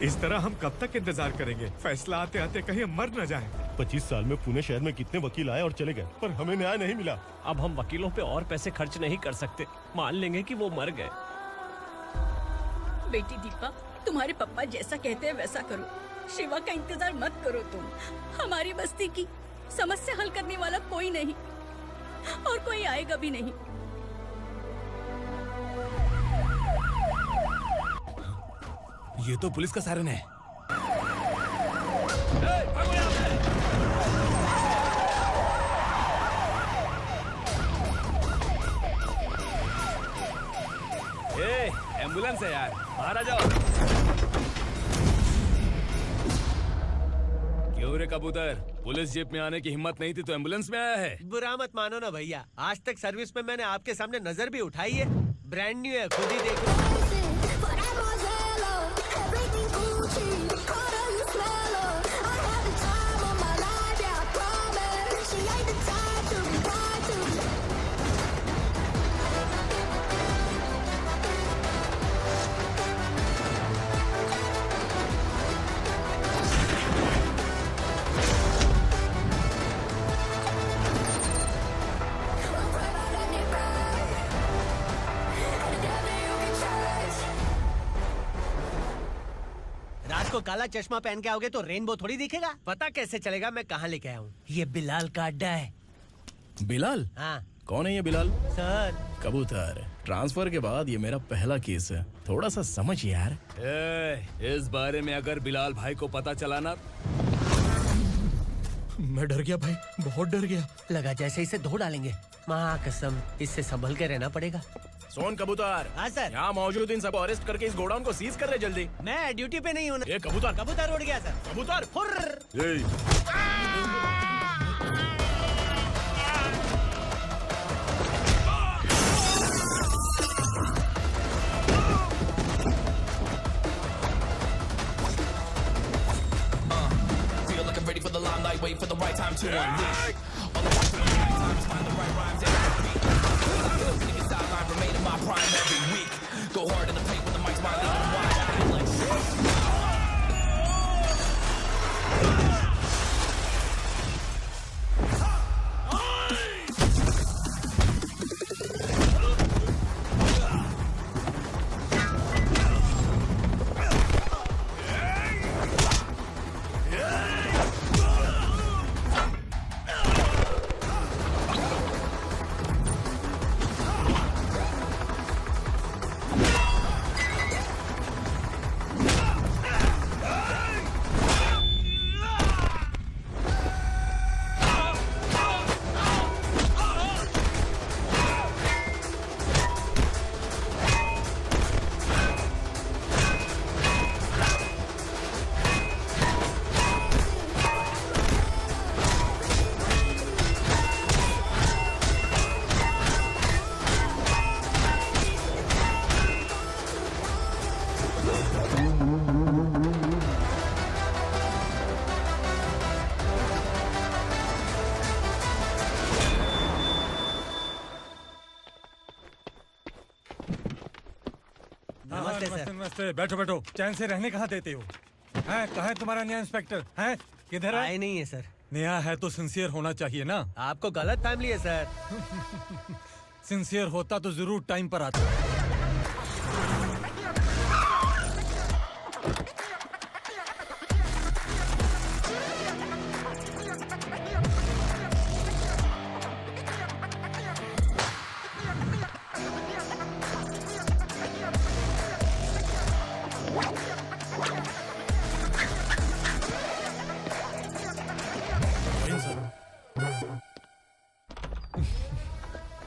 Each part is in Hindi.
इस तरह हम कब तक इंतजार करेंगे? फैसला आते आते कहीं हम मर न जाएं। 25 साल में पुणे शहर में कितने वकील आए और चले गए, पर हमें न्याय नहीं मिला। अब हम वकीलों पे और पैसे खर्च नहीं कर सकते। मान लेंगे कि वो मर गए। बेटी दीपा, तुम्हारे पापा जैसा कहते हैं वैसा करो। शिवा का इंतजार मत करो तुम। हमारी बस्ती की समस्या हल करने वाला कोई नहीं और कोई आएगा भी नहीं। ये तो पुलिस का सायरन है। एम्बुलेंस है यार, बाहर आ जाओ। क्यों रे कबूतर, पुलिस जीप में आने की हिम्मत नहीं थी तो एम्बुलेंस में आया है? बुरा मत मानो ना भैया, आज तक सर्विस में मैंने आपके सामने नजर भी उठाई है। ब्रांड न्यू है, खुद ही देखो। को काला चश्मा पहन के आओगे तो रेनबो थोड़ी दिखेगा। पता कैसे चलेगा मैं कहाँ लेके आया हूँ? ये बिलाल का अड्डा है। बिलाल? हाँ। कौन है ये बिलाल? सर कबूतर, ट्रांसफर के बाद ये मेरा पहला केस है, थोड़ा सा समझ यार। इस बारे में अगर बिलाल भाई को पता चला ना। मैं डर गया भाई, बहुत डर गया। लगा जैसे इसे धो डालेंगे। माँ कसम, इससे संभल के रहना पड़ेगा। सोन कबूतर। हाँ सर। यहाँ मौजूद इन सबको अरेस्ट करके इस गोडाउन को सीज कर रहे जल्दी। मैं ड्यूटी पे नहीं हूँ। ये कबूतर। कबूतर उड़ गया सर। कबूतर। Ready for the limelight, wait for the right time to unleash. All the time to find the right rhymes every beat. Nigga sideline remaining my prime every week. Go hard in the paint with the mic's wide and wide. I feel like नमस्ते। बैठो बैठो, चैन से रहने कहाँ देते हो? हैं, कहाँ है तुम्हारा नया इंस्पेक्टर? हैं, किधर है? आए नहीं है सर। नया है तो सिंसियर होना चाहिए ना। आपको गलत फैमिली है सर। सिंसियर होता तो जरूर टाइम पर आता।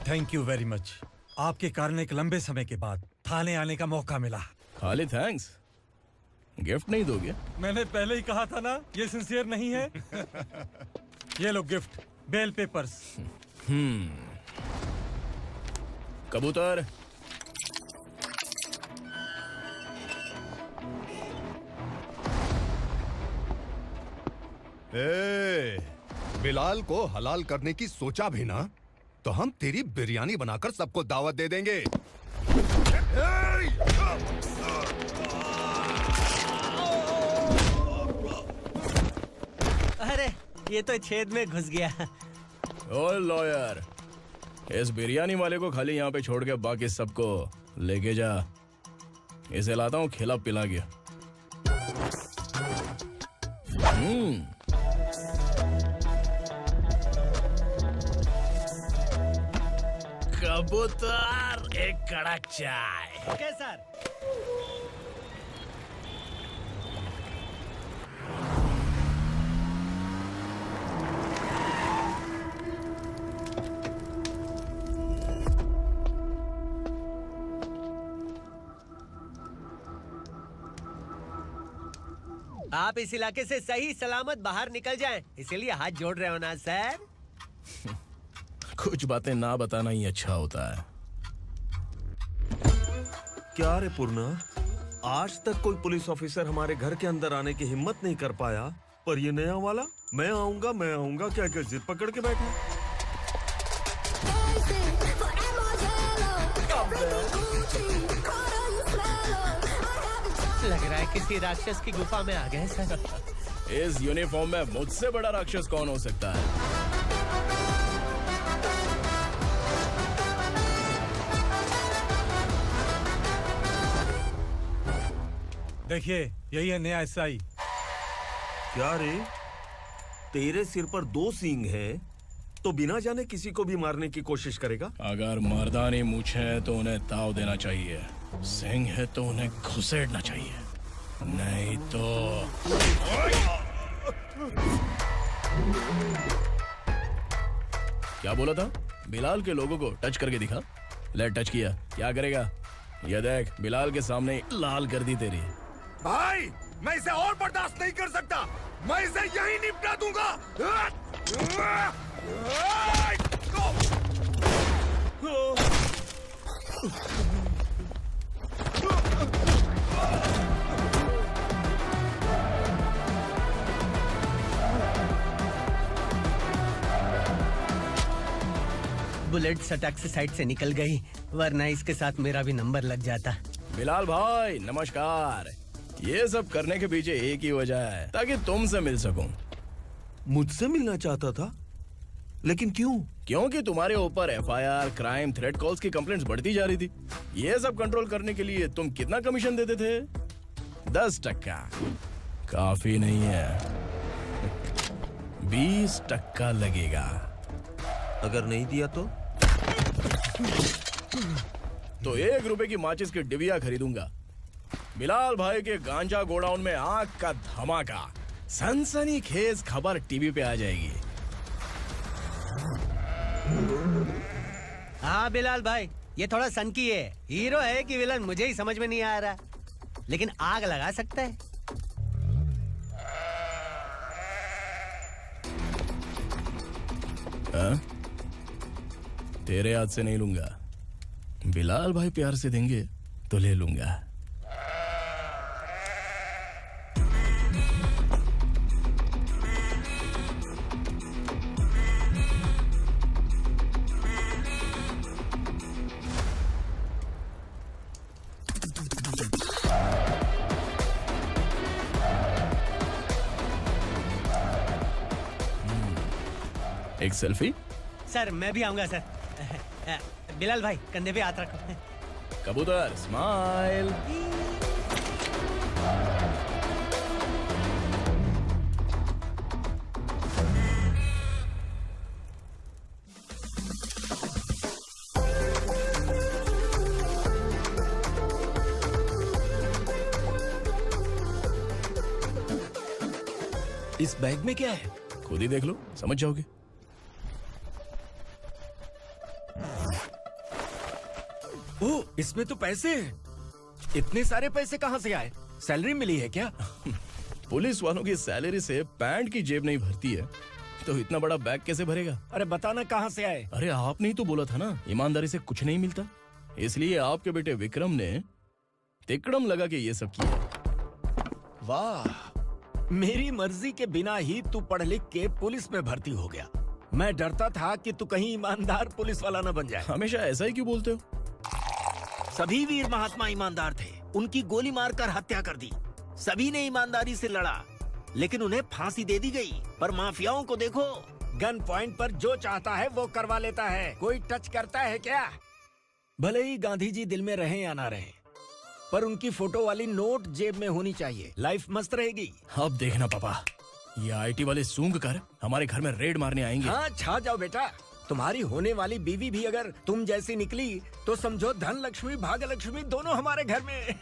Thank you very much. आपके कारण एक लंबे समय के बाद थाने आने का मौका मिला। खाली थैंक्स, गिफ्ट नहीं दोगे? मैंने पहले ही कहा था ना, ये सिंसियर नहीं है। ये लो गिफ्ट, बेल पेपर्स। कबूतर। बिलाल को हलाल करने की सोचा भी ना तो हम तेरी बिरयानी बनाकर सबको दावत दे देंगे। अरे ये तो छेद में घुस गया। ओ लॉयर, इस बिरयानी वाले को खाली यहाँ पे छोड़ के बाकी सबको लेके जा। इसे लाता हूँ खिला पिला गया। कबूतर, एक कड़क चाय। Okay sir. आप इस इलाके से सही सलामत बाहर निकल जाएं, इसीलिए हाथ जोड़ रहे हो ना सर? कुछ बातें ना बताना ही अच्छा होता है। क्या रे पूर्णा, आज तक कोई पुलिस ऑफिसर हमारे घर के अंदर आने की हिम्मत नहीं कर पाया, पर ये नया वाला मैं आऊंगा क्या क्या जिद पकड़ के बैठा। लग रहा है किसी राक्षस की गुफा में आ गए सर। इस यूनिफॉर्म में मुझसे बड़ा राक्षस कौन हो सकता है? देखिए, यही है नया एसआई। क्या रे, तेरे सिर पर 2 सींग है तो बिना जाने किसी को भी मारने की कोशिश करेगा? अगर मर्दानी मूछें है तो उन्हें ताव देना चाहिए, सिंह है तो उन्हें घुसेड़ना चाहिए, नहीं तो। क्या बोला था? बिलाल के लोगों को टच करके दिखा। ले टच किया, क्या करेगा? ये देख, बिलाल के सामने लाल कर दी तेरी। भाई, मैं इसे और बर्दाश्त नहीं कर सकता। मैं इसे यहीं निपटा दूंगा। बुलेट सटक से साइड से निकल गई, वरना इसके साथ मेरा भी नंबर लग जाता। बिलाल भाई नमस्कार। ये सब करने के पीछे एक ही वजह है, ताकि तुमसे मिल सकूं। मुझसे मिलना चाहता था, लेकिन क्यों? क्योंकि तुम्हारे ऊपर एफआईआर, क्राइम, थ्रेट कॉल्स की कंप्लेंट्स बढ़ती जा रही थी। ये सब कंट्रोल करने के लिए तुम कितना कमीशन देते थे? 10%। काफी नहीं है, 20% लगेगा। अगर नहीं दिया तो 1 रुपए की माचिस की डिबिया खरीदूंगा। बिलाल भाई के गांजा गोडाउन में आग का धमाका, सनसनीखेज खबर टीवी पे आ जाएगी। हाँ बिलाल भाई, ये थोड़ा सनकी है। हीरो है कि विलन मुझे ही समझ में नहीं आ रहा, लेकिन आग लगा सकता है। तेरे हाथ से नहीं लूंगा, बिलाल भाई प्यार से देंगे तो ले लूंगा। एक सेल्फी? सर मैं भी आऊंगा सर। बिलाल भाई कंधे पे हाथ रखो। कबूतर स्माइल। इस बैग में क्या है? खुद ही देख लो, समझ जाओगे। ओह, इसमें तो पैसे हैं। इतने सारे पैसे कहाँ से आए? सैलरी मिली है क्या? पुलिस वालों की सैलरी से पैंट की जेब नहीं भरती है, तो इतना बड़ा बैग कैसे भरेगा? अरे बताना कहाँ से आए? अरे आपने ही तो बोला था ना, ईमानदारी से कुछ नहीं मिलता। इसलिए आपके बेटे विक्रम ने तिकड़म लगा के ये सब किया। वाह, मेरी मर्जी के बिना ही तू पढ़ लिख के पुलिस में भर्ती हो गया। मैं डरता था कि तू कहीं ईमानदार पुलिस वाला न बन जाए। हमेशा ऐसा ही क्यों बोलते हो? सभी वीर महात्मा ईमानदार थे, उनकी गोली मारकर हत्या कर दी। सभी ने ईमानदारी से लड़ा, लेकिन उन्हें फांसी दे दी गई। पर माफियाओं को देखो, गन पॉइंट पर जो चाहता है वो करवा लेता है। कोई टच करता है क्या? भले ही गांधी जी दिल में रहें या ना रहें, पर उनकी फोटो वाली नोट जेब में होनी चाहिए। लाइफ मस्त रहेगी। अब देखना पापा, ये आईटी वाले सूंघ कर हमारे घर में रेड मारने आएंगे। हाँ, छा जाओ बेटा। तुम्हारी होने वाली बीवी भी अगर तुम जैसी निकली तो समझो धन लक्ष्मी भाग्य लक्ष्मी दोनों हमारे घर में।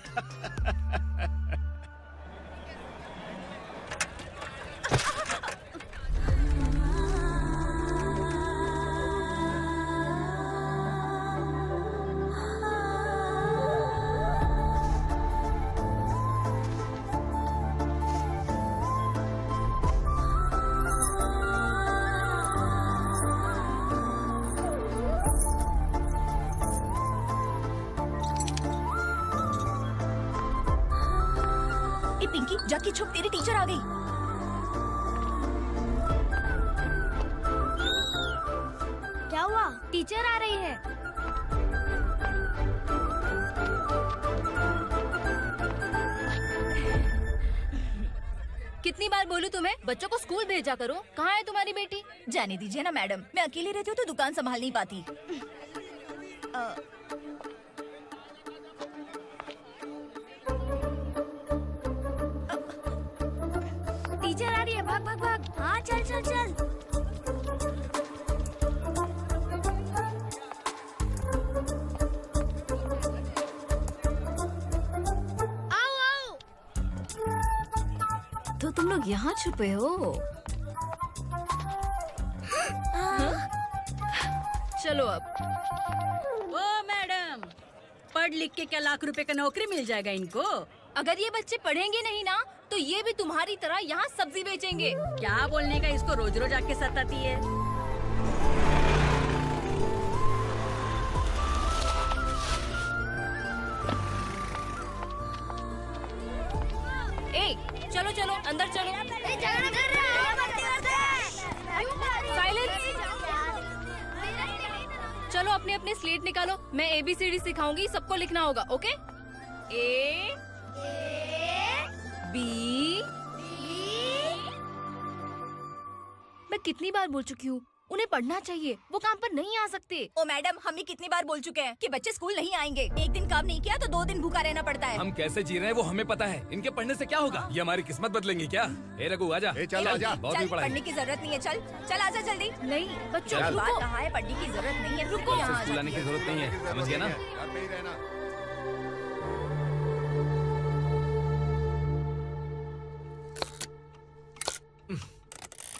पिंकी, जाके छुप, तेरी टीचर आ गई। क्या हुआ? टीचर आ रही है। कितनी बार बोलूं तुम्हें, बच्चों को स्कूल भेजा करो। कहाँ है तुम्हारी बेटी? जाने दीजिए ना मैडम, मैं अकेली रहती हूँ तो दुकान संभाल नहीं पाती। टीचर आ रही है, भाग भाग भाग। हाँ, चल चल चल। आओ आओ। तो तुम लोग यहाँ छुपे हो? चलो अब। ओ मैडम, पढ़ लिख के क्या लाख रुपए का नौकरी मिल जाएगा इनको? अगर ये बच्चे पढ़ेंगे नहीं ना तो ये भी तुम्हारी तरह यहाँ सब्जी बेचेंगे। क्या बोलने का, इसको रोज रोज आके सताती है। ए, चलो चलो अंदर चलो। साइलेंस। चलो अपने अपने स्लेट निकालो, मैं ABCD सिखाऊंगी, सबको लिखना होगा। ओके? A B। मैं कितनी बार बोल चुकी हूँ, उन्हें पढ़ना चाहिए, वो काम पर नहीं आ सकते। ओ मैडम, हम ही कितनी बार बोल चुके हैं कि बच्चे स्कूल नहीं आएंगे। एक दिन काम नहीं किया तो 2 दिन भूखा रहना पड़ता है। हम कैसे जी रहे हैं वो हमें पता है, इनके पढ़ने से क्या होगा? ये हमारी किस्मत बदलेंगे क्या? ए रघु आजा। चल आजा। बहुत भी पढ़ाई। पढ़ने की जरूरत नहीं है, चल चल आजा जल्दी। नहीं बच्चों, बात कहा है, पढ़ने की जरूरत नहीं है, रुको। स्कूल आने की जरूरत नहीं है, समझ गया ना? घर में ही रहना।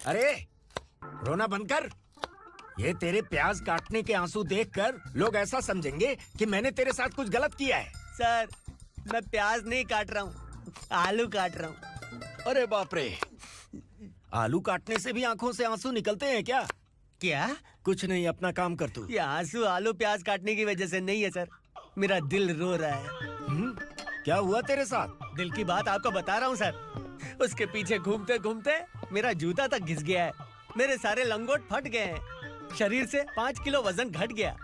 अरे रोना बंद कर। ये तेरे प्याज काटने के आंसू देखकर लोग ऐसा समझेंगे कि मैंने तेरे साथ कुछ गलत किया है। सर, मैं प्याज नहीं काट रहा हूँ, आलू काट रहा हूँ। अरे बाप रे, आलू काटने से भी आंखों से आंसू निकलते हैं क्या? क्या? कुछ नहीं, अपना काम कर तू। ये आंसू आलू प्याज काटने की वजह से नहीं है सर, मेरा दिल रो रहा है। क्या हुआ तेरे साथ? दिल की बात आपको बता रहा हूँ सर। उसके पीछे घूमते घूमते मेरा जूता तक घिस गया है, मेरे सारे लंगोट फट गए हैं, शरीर से 5 किलो वजन घट गया।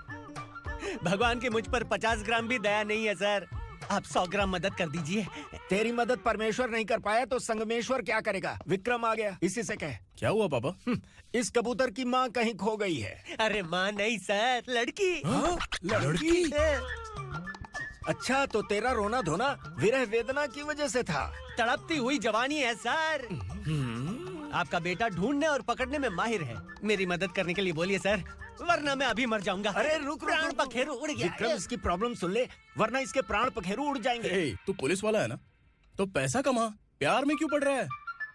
भगवान की मुझ पर 50 ग्राम भी दया नहीं है सर, आप 100 ग्राम मदद कर दीजिए। तेरी मदद परमेश्वर नहीं कर पाया तो संगमेश्वर क्या करेगा? विक्रम आ गया, इसी से कह। क्या हुआ पापा? इस कबूतर की माँ कहीं खो गई है। अरे माँ नहीं सर, लड़की। लड़की? अच्छा, तो तेरा रोना धोना विरह वेदना की वजह से था। तड़पती हुई जवानी है सर। आपका बेटा ढूंढने और पकड़ने में माहिर है, मेरी मदद करने के लिए बोलिए सर, वरना मैं अभी मर जाऊंगा। अरे रुक, प्राण पखेरु उड़ गया। विक्रम, इसकी प्रॉब्लम सुन ले, वरना इसके प्राण पखेरु उड़ जाएंगे। तू पुलिस वाला है ना, तो पैसा कमा, प्यार में क्यों पड़ रहा है?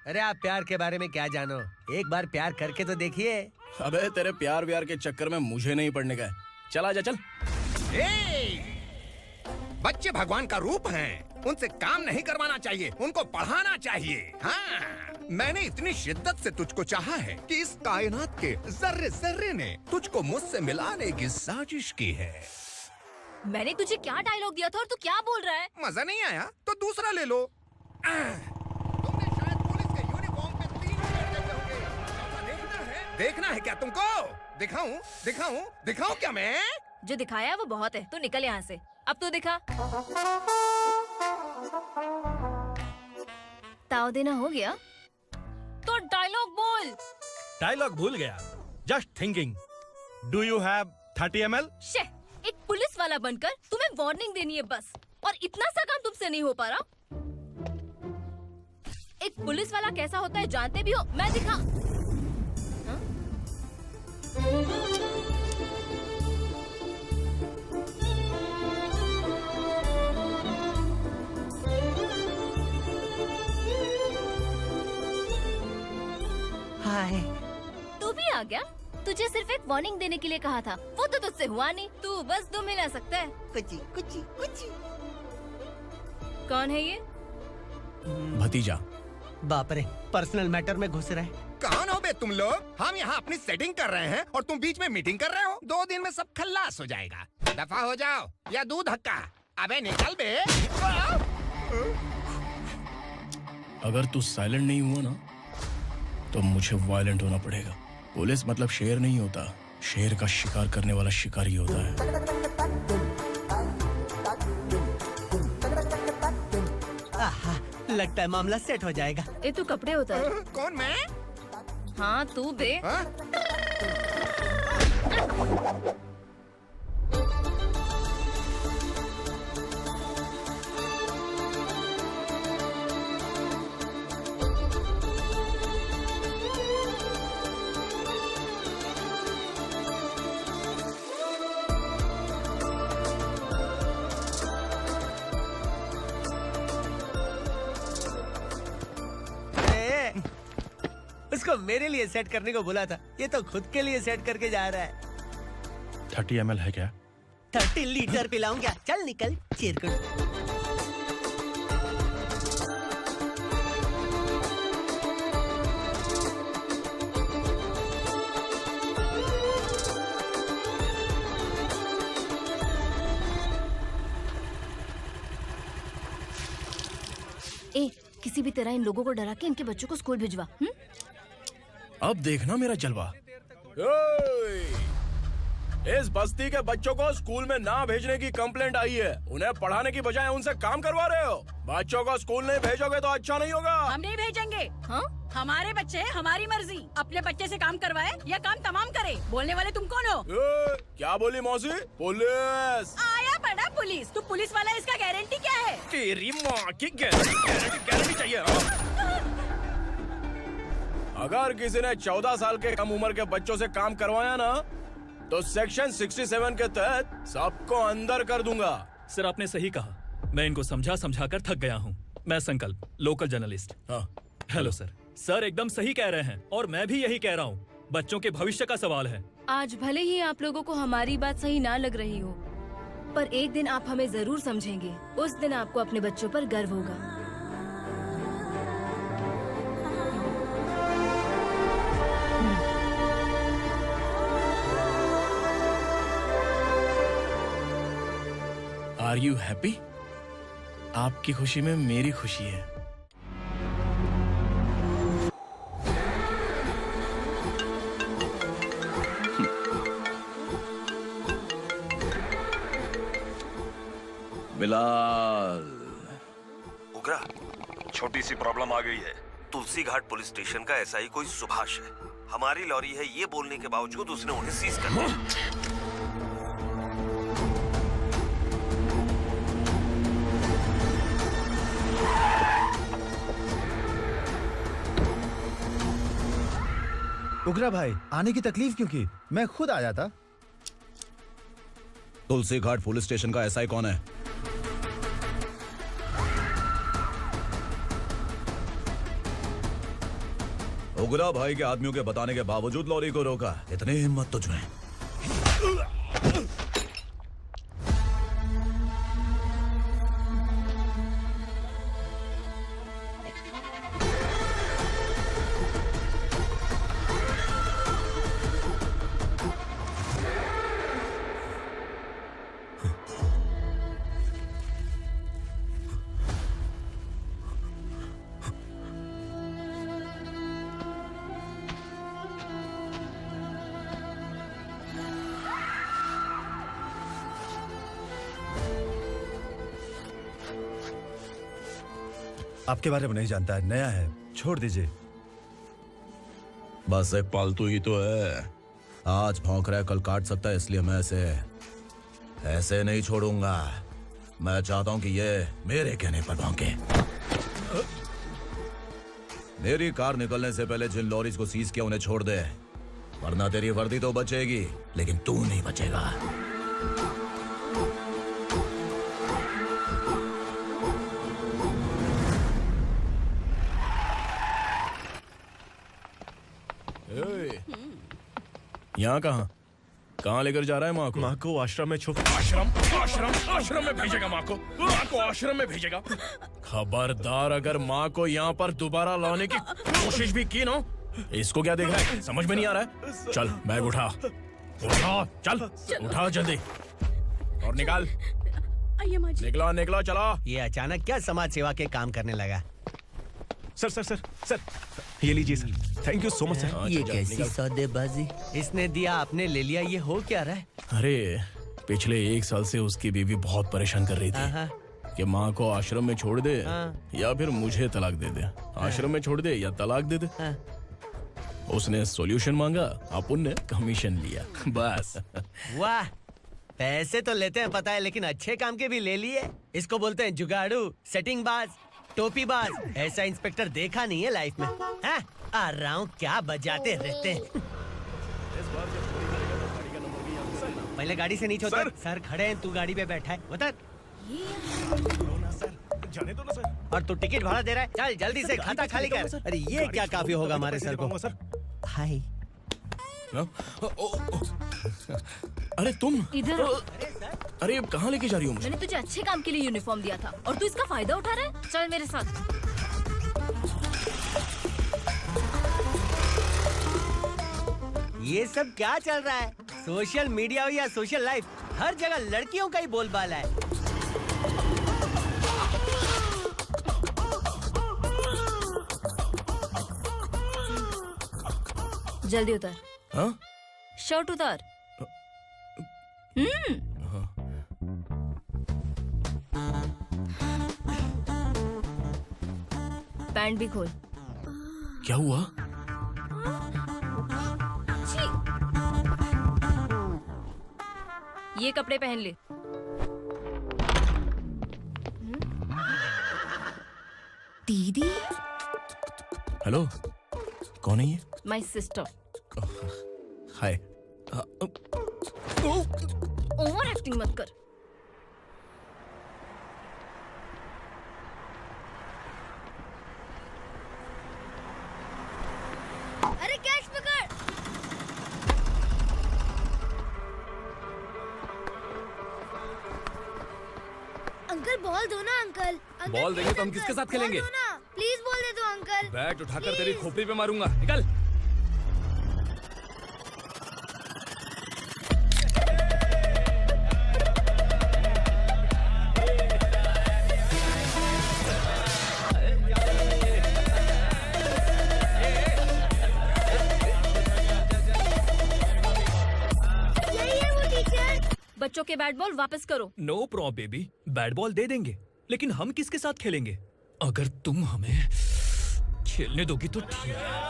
अरे आप प्यार के बारे में क्या जानो, एक बार प्यार करके तो देखिए। अबे तेरे प्यार व्यार के चक्कर में मुझे नहीं पड़ने का है, चल आजा चल। बच्चे भगवान का रूप हैं, उनसे काम नहीं करवाना चाहिए, उनको पढ़ाना चाहिए। हाँ, मैंने इतनी शिद्दत से तुझको चाहा है कि इस कायनात के जर्रे जर्रे ने तुझको मुझसे मिलाने की साजिश की है। मैंने तुझे क्या डायलॉग दिया था और तू क्या बोल रहा है? मजा नहीं आया तो दूसरा ले लो। तुमने शायद पुलिस के यूनिफॉर्म पे 3 शर्ट देखे होंगे। देखना है क्या तुमको? दिखाऊं दिखाऊं दिखाऊं क्या मैं? जो दिखाया वो बहुत है, तू निकल यहाँ से। अब तो दिखा। ताव देना हो गया? डायलॉग बोल। डायलॉग भूल गया। Just thinking. Do you have 30 ml? शे, एक पुलिस वाला बनकर तुम्हें वार्निंग देनी है बस, और इतना सा काम तुमसे नहीं हो पा रहा। एक पुलिस वाला कैसा होता है जानते भी हो? मैं दिखा। हाय। तू भी आ गया? तुझे सिर्फ एक वार्निंग देने के लिए कहा था, वो तो तुझसे हुआ नहीं। तू बस दुम हिला सकता है। कुची कुची कुची। कौन है ये? भतीजा। बाप रे, पर्सनल मैटर में घुस रहे। कौन हो बे तुम लोग? हम यहाँ अपनी सेटिंग कर रहे हैं और तुम बीच में मीटिंग कर रहे हो। 2 दिन में सब खल्लास हो जाएगा। दफा हो जाओ या दूध हक्का। अबे निकल बे। अगर तू साइलेंट नहीं हुआ ना तो मुझे वायलेंट होना पड़ेगा। पुलिस मतलब शेर नहीं होता, शेर का शिकार करने वाला शिकारी होता है। आहा, लगता है मामला सेट हो जाएगा। ये तू कपड़े उतार। कौन मैं? हाँ तू बे। उसको मेरे लिए सेट करने को बोला था, ये तो खुद के लिए सेट करके जा रहा है। 30 ml है क्या? 30 लीटर पिलाऊंगा। चल निकल चिरकुट। ए, किसी भी तरह इन लोगों को डरा के इनके बच्चों को स्कूल भिजवा। अब देखना मेरा जलवा। इस बस्ती के बच्चों को स्कूल में ना भेजने की कंप्लेंट आई है। उन्हें पढ़ाने की बजाय उनसे काम करवा रहे हो। बच्चों को स्कूल नहीं भेजोगे तो अच्छा नहीं होगा। हम नहीं भेजेंगे। हाँ? हमारे बच्चे हमारी मर्जी। अपने बच्चे से काम करवाए या काम तमाम करे। बोलने वाले तुम कौन हो? क्या बोली मौसी? पुलिस आया बड़ा पुलिस। तू पुलिस वाला, इसका गारंटी क्या है? तेरी माँ की गारंटी चाहिए। अगर किसी ने 14 साल के कम उम्र के बच्चों से काम करवाया ना तो सेक्शन 67 के तहत सबको अंदर कर दूंगा। सर आपने सही कहा। मैं इनको समझा कर थक गया हूँ। मैं संकल्प, लोकल जर्नलिस्ट। हाँ। Hello sir. सर एकदम सही कह रहे हैं और मैं भी यही कह रहा हूँ। बच्चों के भविष्य का सवाल है। आज भले ही आप लोगों को हमारी बात सही ना लग रही हो, पर एक दिन आप हमें जरूर समझेंगे। उस दिन आपको अपने बच्चों पर गर्व होगा। Are you happy? आपकी खुशी में मेरी खुशी है। बिलाल। उगरा, छोटी सी प्रॉब्लम आ गई है। तुलसी घाट पुलिस स्टेशन का एसआई कोई सुभाष है। हमारी लॉरी है ये बोलने के बावजूद उसने उन्हें सीज कर दिया। उगरा भाई, आने की तकलीफ क्यों की? मैं खुद आ जाता। तुलसी घाट पुलिस स्टेशन का एसआई कौन है? उगरा भाई के आदमियों के बताने के बावजूद लॉरी को रोका। इतनी हिम्मत तुझमें? आपके बारे में नहीं जानता है, नया है, छोड़ दीजिए। बस एक पालतू ही तो है। आज भौंक रहा है, कल काट सकता है, इसलिए मैं ऐसे नहीं छोड़ूंगा। मैं चाहता हूं कि ये मेरे कहने पर भौंके। मेरी कार निकलने से पहले जिन लॉरीज को सीज किया उन्हें छोड़ दे, वरना तेरी वर्दी तो बचेगी लेकिन तू नहीं बचेगा। यहाँ कहाँ लेकर जा रहा है माँ को? माँ को आश्रम में आश्रम में भेजेगा माँ को आश्रम में भेजेगा। खबरदार, अगर माँ को यहाँ पर दोबारा लाने की कोशिश भी की ना, इसको क्या देख रहा है, समझ में नहीं आ रहा है? चल बैग उठा, चल उठा जल्दी और निकाल। निकला चला। ये अचानक क्या समाज सेवा के काम करने लगा? सर ये लीजिए sir, thank you so much sir. ये कैसी सौदेबाजी? इसने दिया, आपने ले लिया, ये हो क्या रहा है? अरे पिछले 1 साल से उसकी बीवी बहुत परेशान कर रही थी कि माँ को आश्रम में छोड़ दे या फिर मुझे तलाक दे दे। आश्रम में छोड़ दे या तलाक दे दे। उसने सॉल्यूशन मांगा, अपन ने कमीशन लिया, बस। वाह, पैसे तो लेते हैं पता है, लेकिन अच्छे काम के भी ले लिए। इसको बोलते हैं जुगाड़ू, सेटिंग बाज, टोपी बाज। ऐसा इंस्पेक्टर देखा नहीं है लाइफ में। हाँ? आ रहा हूँ, क्या बजाते रहते हैं। पहले गाड़ी से नीचे उतर। सर खड़े हैं, तू गाड़ी पे बैठा है, उतर। जाने दो ना सर। और तू टिकट भाड़ा दे रहा है, चल जल्दी से खाता खाली कर। अरे ये क्या काफी होगा हमारे सर को। हाय। अरे तुम इधर। अरे अब कहाँ लेके जा रही हो मुझे? मैंने तुझे अच्छे काम के लिए यूनिफॉर्म दिया था और तू इसका फायदा उठा रहा है। चल मेरे साथ। ये सब क्या चल रहा है? सोशल मीडिया हो या सोशल लाइफ, हर जगह लड़कियों का ही बोलबाला है। जल्दी उतर। हाँ? शर्ट उतार। पैंट भी खोल। क्या हुआ? ये कपड़े पहन ले। दीदी। हेलो, कौन है ये? My sister. Hi. Over acting मत कर। अरे कैच पकड़। अंकल बॉल दो ना अंकल। बॉल देंगे तो हम किसके साथ खेलेंगे? प्लीज बॉल दे दो अंकल। बैट उठाकर तेरी खोपड़ी पे मारूंगा, निकल। बच्चों के बैट बॉल वापस करो। No problem baby, bat ball दे देंगे, लेकिन हम किसके साथ खेलेंगे? अगर तुम हमें खेलने दोगी तो ठीक है।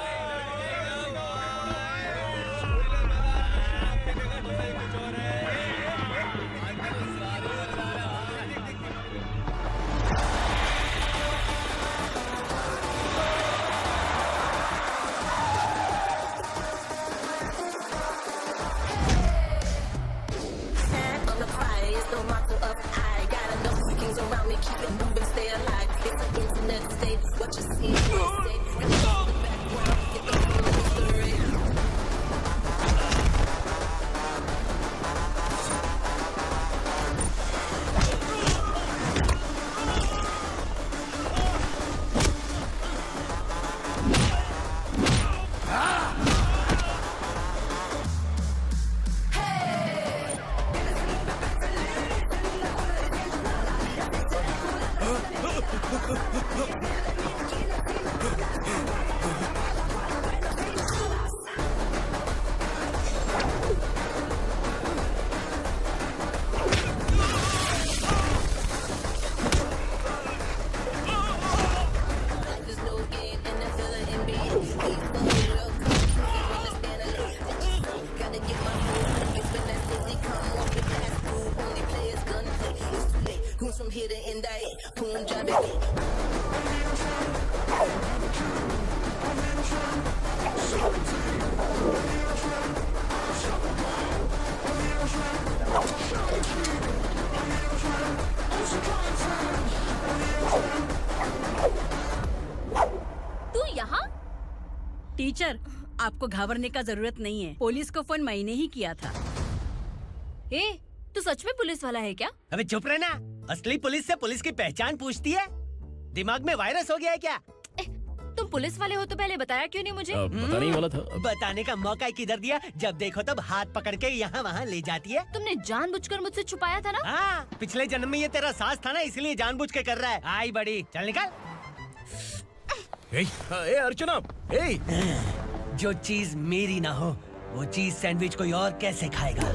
here to indict. Boom, drop it. तू यहाँ? टीचर, आपको घबराने का जरूरत नहीं है। पुलिस को फोन मैंने ही किया था। ए, तू सच में पुलिस वाला है क्या? अबे चुप रहना। असली पुलिस से पुलिस की पहचान पूछती है? दिमाग में वायरस हो गया है क्या? तुम पुलिस वाले हो तो पहले बताया क्यों नहीं मुझे? बताने ही वाला था। बताने का मौका किधर दिया? जब देखो तब हाथ पकड़ के यहाँ वहाँ ले जाती है। तुमने जानबूझकर मुझसे छुपाया था ना? हाँ, पिछले जन्म में ये तेरा सास था ना, इसलिए जानबूझ के कर रहा है। आई बड़ी, चल निकल। ए अर्चना, जो चीज मेरी ना हो वो चीज सैंडविच कोई और कैसे खाएगा?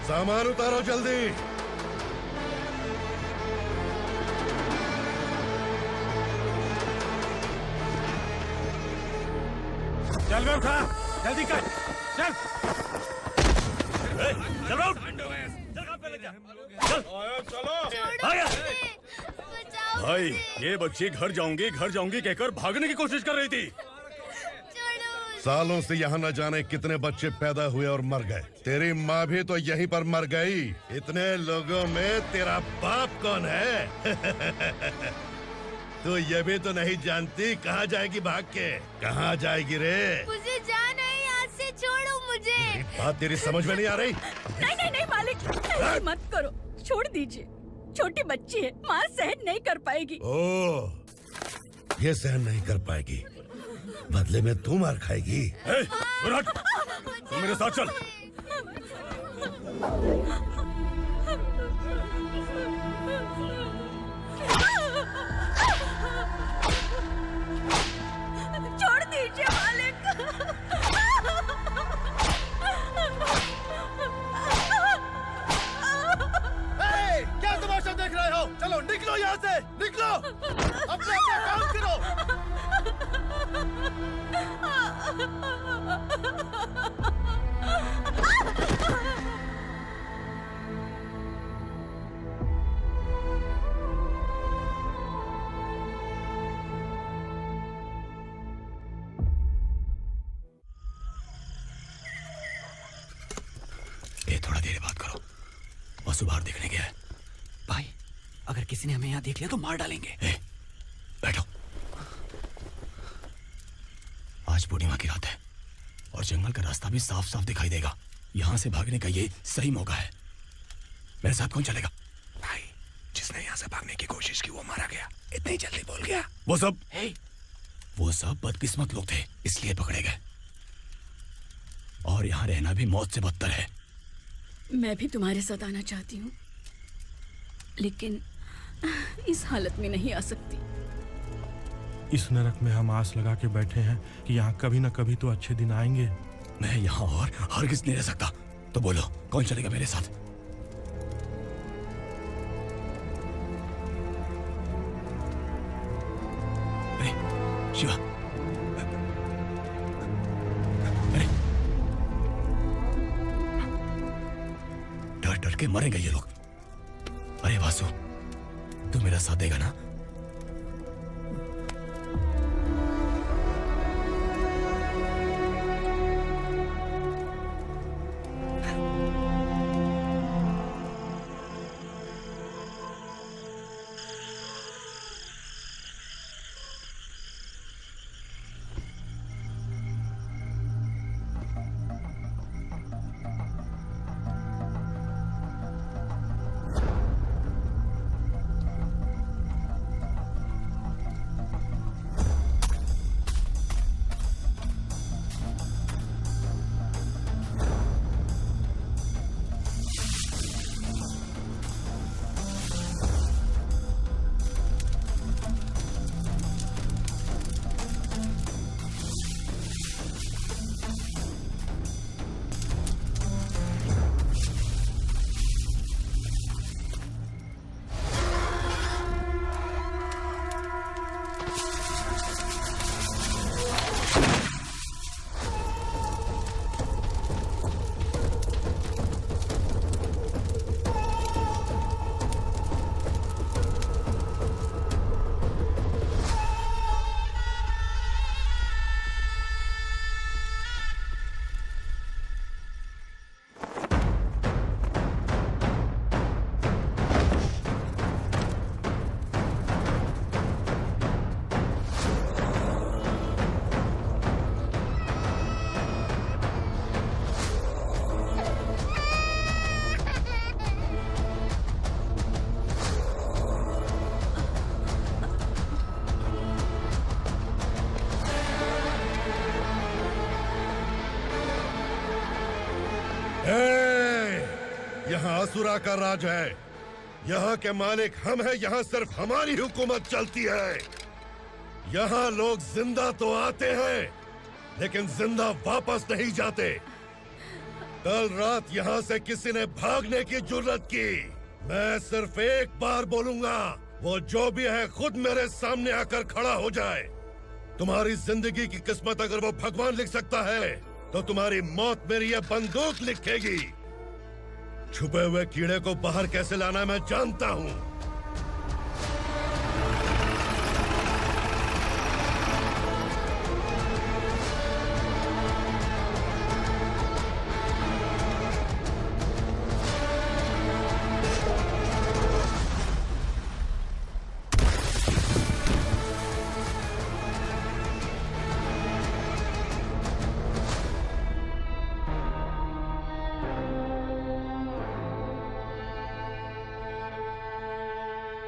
सामान उतारो जल्दी। चल बे उठा, जल्दी कर, चल। चल उठ। भाई, ये बच्ची घर जाऊंगी कहकर भागने की कोशिश कर रही थी। सालों से यहाँ न जाने कितने बच्चे पैदा हुए और मर गए। तेरी माँ भी तो यहीं पर मर गई। इतने लोगों में तेरा बाप कौन है? तू ये भी तो नहीं जानती कहाँ जाएगी भाग के? कहाँ जाएगी रे? मुझे जाना है, यहाँ से छोड़ो मुझे। बात तेरी समझ में नहीं आ रही? नहीं मालिक, ऐसे मत करो, छोड़ दीजिए। छोटी बच्ची है, माँ सहन नहीं कर पाएगी। ओह, ये सहन नहीं कर पाएगी, बदले में तू मार खाएगी। तू मेरे साथ चल। छोड़ दीजिए मालिक। क्या तमाशा देख रहे हो? चलो निकलो यहाँ से, निकलो। अपना काम करो। थोड़ा देर बात करो। वसु बाहर देखने गया है। भाई, अगर किसी ने हमें यहाँ देख लिया तो मार डालेंगे। बैठो। आज पूर्णिमा की रात है और जंगल का रास्ता भी साफ साफ दिखाई देगा। यहाँ से भागने का ये सही मौका है। मेरे साथ कौन चलेगा? भाई, जिसने यहाँ से भागने की कोशिश की वो मारा गया। इतनी जल्दी बोल गया। वो सब बदकिस्मत लोग थे, इसलिए पकड़े गए। और यहाँ रहना भी मौत से बदतर है। मैं भी तुम्हारे साथ आना चाहती हूँ, लेकिन इस हालत में नहीं आ सकती। इस नरक में हम आस लगा के बैठे हैं कि यहाँ कभी न कभी तो अच्छे दिन आएंगे। मैं यहाँ और हरगिज़ नहीं रह सकता। तो बोलो, कौन चलेगा मेरे साथ? अरे शिवा, अरे डर डर के मरेंगे ये लोग। अरे वासु, तू मेरा साथ देगा ना? यहाँ असुरा का राज है। यहाँ के मालिक हम हैं, यहाँ सिर्फ हमारी हुकूमत चलती है। यहाँ लोग जिंदा तो आते हैं लेकिन जिंदा वापस नहीं जाते। कल रात यहाँ से किसी ने भागने की जुर्रत की, मैं सिर्फ एक बार बोलूंगा, वो जो भी है खुद मेरे सामने आकर खड़ा हो जाए। तुम्हारी जिंदगी की किस्मत अगर वो भगवान लिख सकता है तो तुम्हारी मौत मेरी ये बंदूक लिखेगी। छुपे हुए कीड़े को बाहर कैसे लाना मैं जानता हूँ।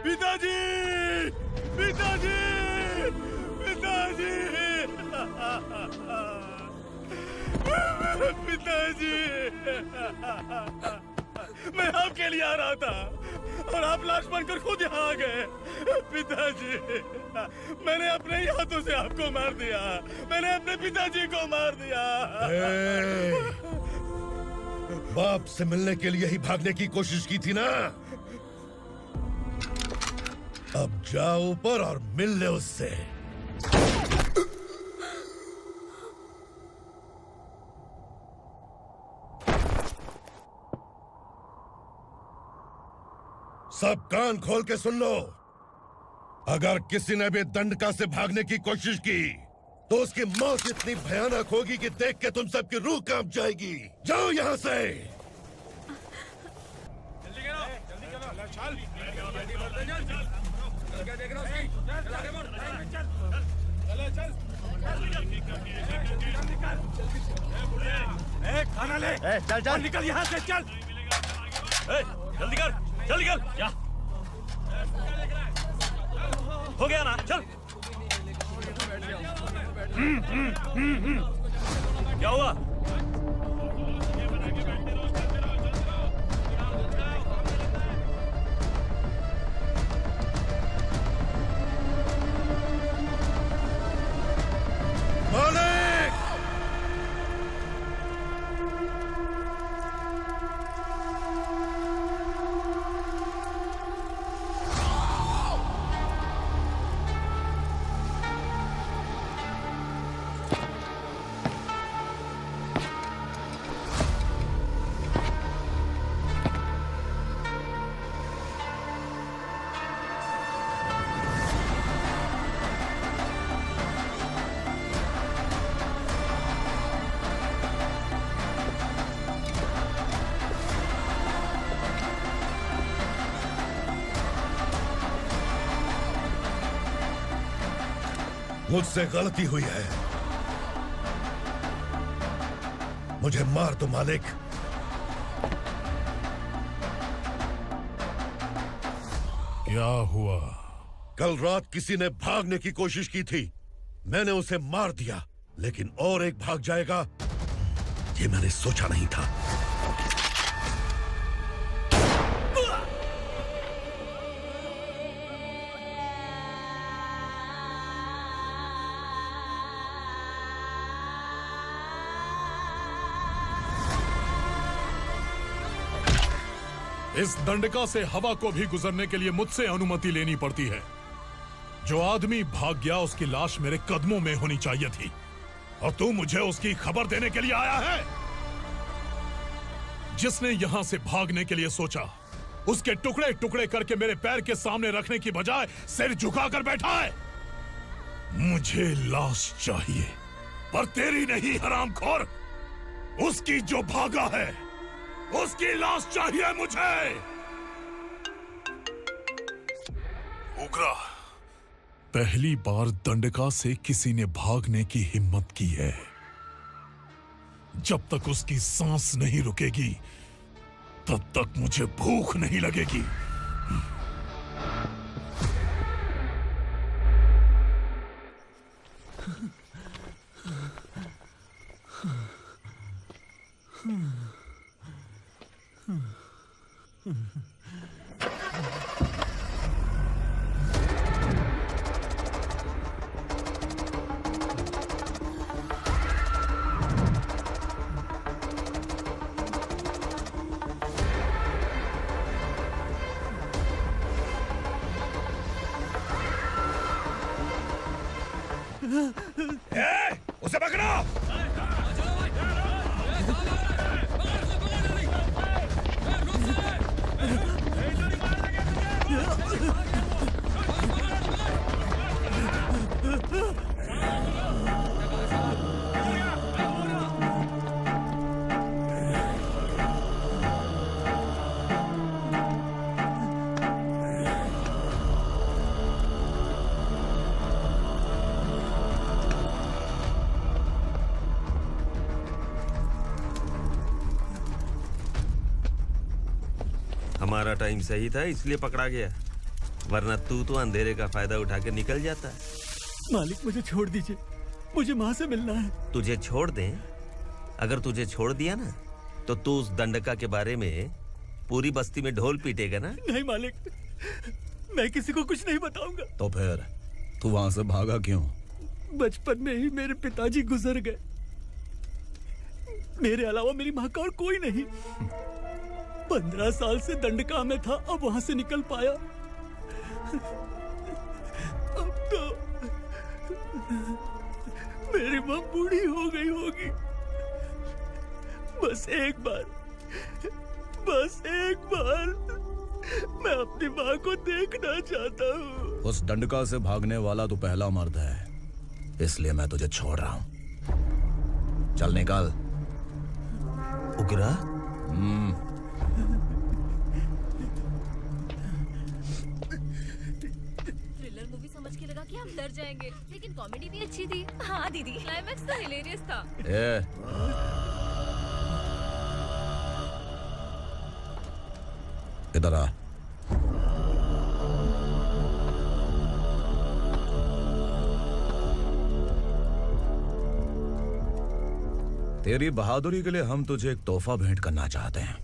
पिताजी, पिताजी, पिताजी, पिताजी, मैं आपके लिए आ रहा था और आप लाश बनकर खुद यहाँ आ गए। पिताजी, मैंने अपने ही हाथों से आपको मार दिया, मैंने अपने पिताजी को मार दिया। बाप से मिलने के लिए ही भागने की कोशिश की थी ना? अब जाओ ऊपर और मिल ले उससे। सब कान खोल के सुन लो। अगर किसी ने भी दंडका से भागने की कोशिश की तो उसकी मौत इतनी भयानक होगी कि देख के तुम सबकी रूह कांप जाएगी। जाओ यहाँ से। खाना ले। चल चल निकल यहाँ से, चल। जल्दी कर, जल्दी कर। क्या हो गया ना? चल। क्या हुआ? मालिक! मुझसे गलती हुई है, मुझे मार दो मालिक। क्या हुआ? कल रात किसी ने भागने की कोशिश की थी, मैंने उसे मार दिया, लेकिन और एक भाग जाएगा ये मैंने सोचा नहीं था। इस दंडका से हवा को भी गुजरने के लिए मुझसे अनुमति लेनी पड़ती है। जो आदमी भाग गया उसकी लाश मेरे कदमों में होनी चाहिए थी, और तू मुझे उसकी खबर देने के लिए आया है? जिसने यहां से भागने के लिए सोचा, उसके टुकड़े टुकड़े करके मेरे पैर के सामने रखने की बजाय सिर झुकाकर बैठा है। मुझे लाश चाहिए, पर तेरी नहीं हरामखोर, उसकी जो भागा है उसकी लाश चाहिए मुझे। उग्रा, पहली बार दंडका से किसी ने भागने की हिम्मत की है। जब तक उसकी सांस नहीं रुकेगी तब तक मुझे भूख नहीं लगेगी। उसे पकड़ो। हमारा टाइम सही था इसलिए पकड़ा गया, वरना तू तो अंधेरे का फायदा उठा के निकल जाता। मालिक मुझे छोड़ दीजिए, मुझे माँ से मिलना है। तुझे छोड़ दें? अगर तुझे छोड़ दिया ना तो तू उस दंडका के बारे में पूरी बस्ती में ढोल पीटेगा ना। नहीं मालिक, मैं किसी को कुछ नहीं बताऊंगा। तो फिर तू वहां से भागा क्यों? बचपन में ही मेरे पिताजी गुजर गए, मेरे अलावा मेरी माँ का और कोई नहीं। 15 साल से दंडका में था, अब वहां से निकल पाया। अब तो मेरी माँ बूढ़ी हो गई होगी। बस एक बार मैं अपनी माँ को देखना चाहता हूँ। उस दंडका से भागने वाला तू पहला मर्द है, इसलिए मैं तुझे छोड़ रहा हूँ। चल निकल। उग्रा? थ्रिलर मूवी समझ के लगा कि हम डर जाएंगे, लेकिन कॉमेडी भी अच्छी थी। हाँ दीदी, क्लाइमैक्स तो हिलेरियस था। इधर आ। तेरी बहादुरी के लिए हम तुझे एक तोहफा भेंट करना चाहते हैं।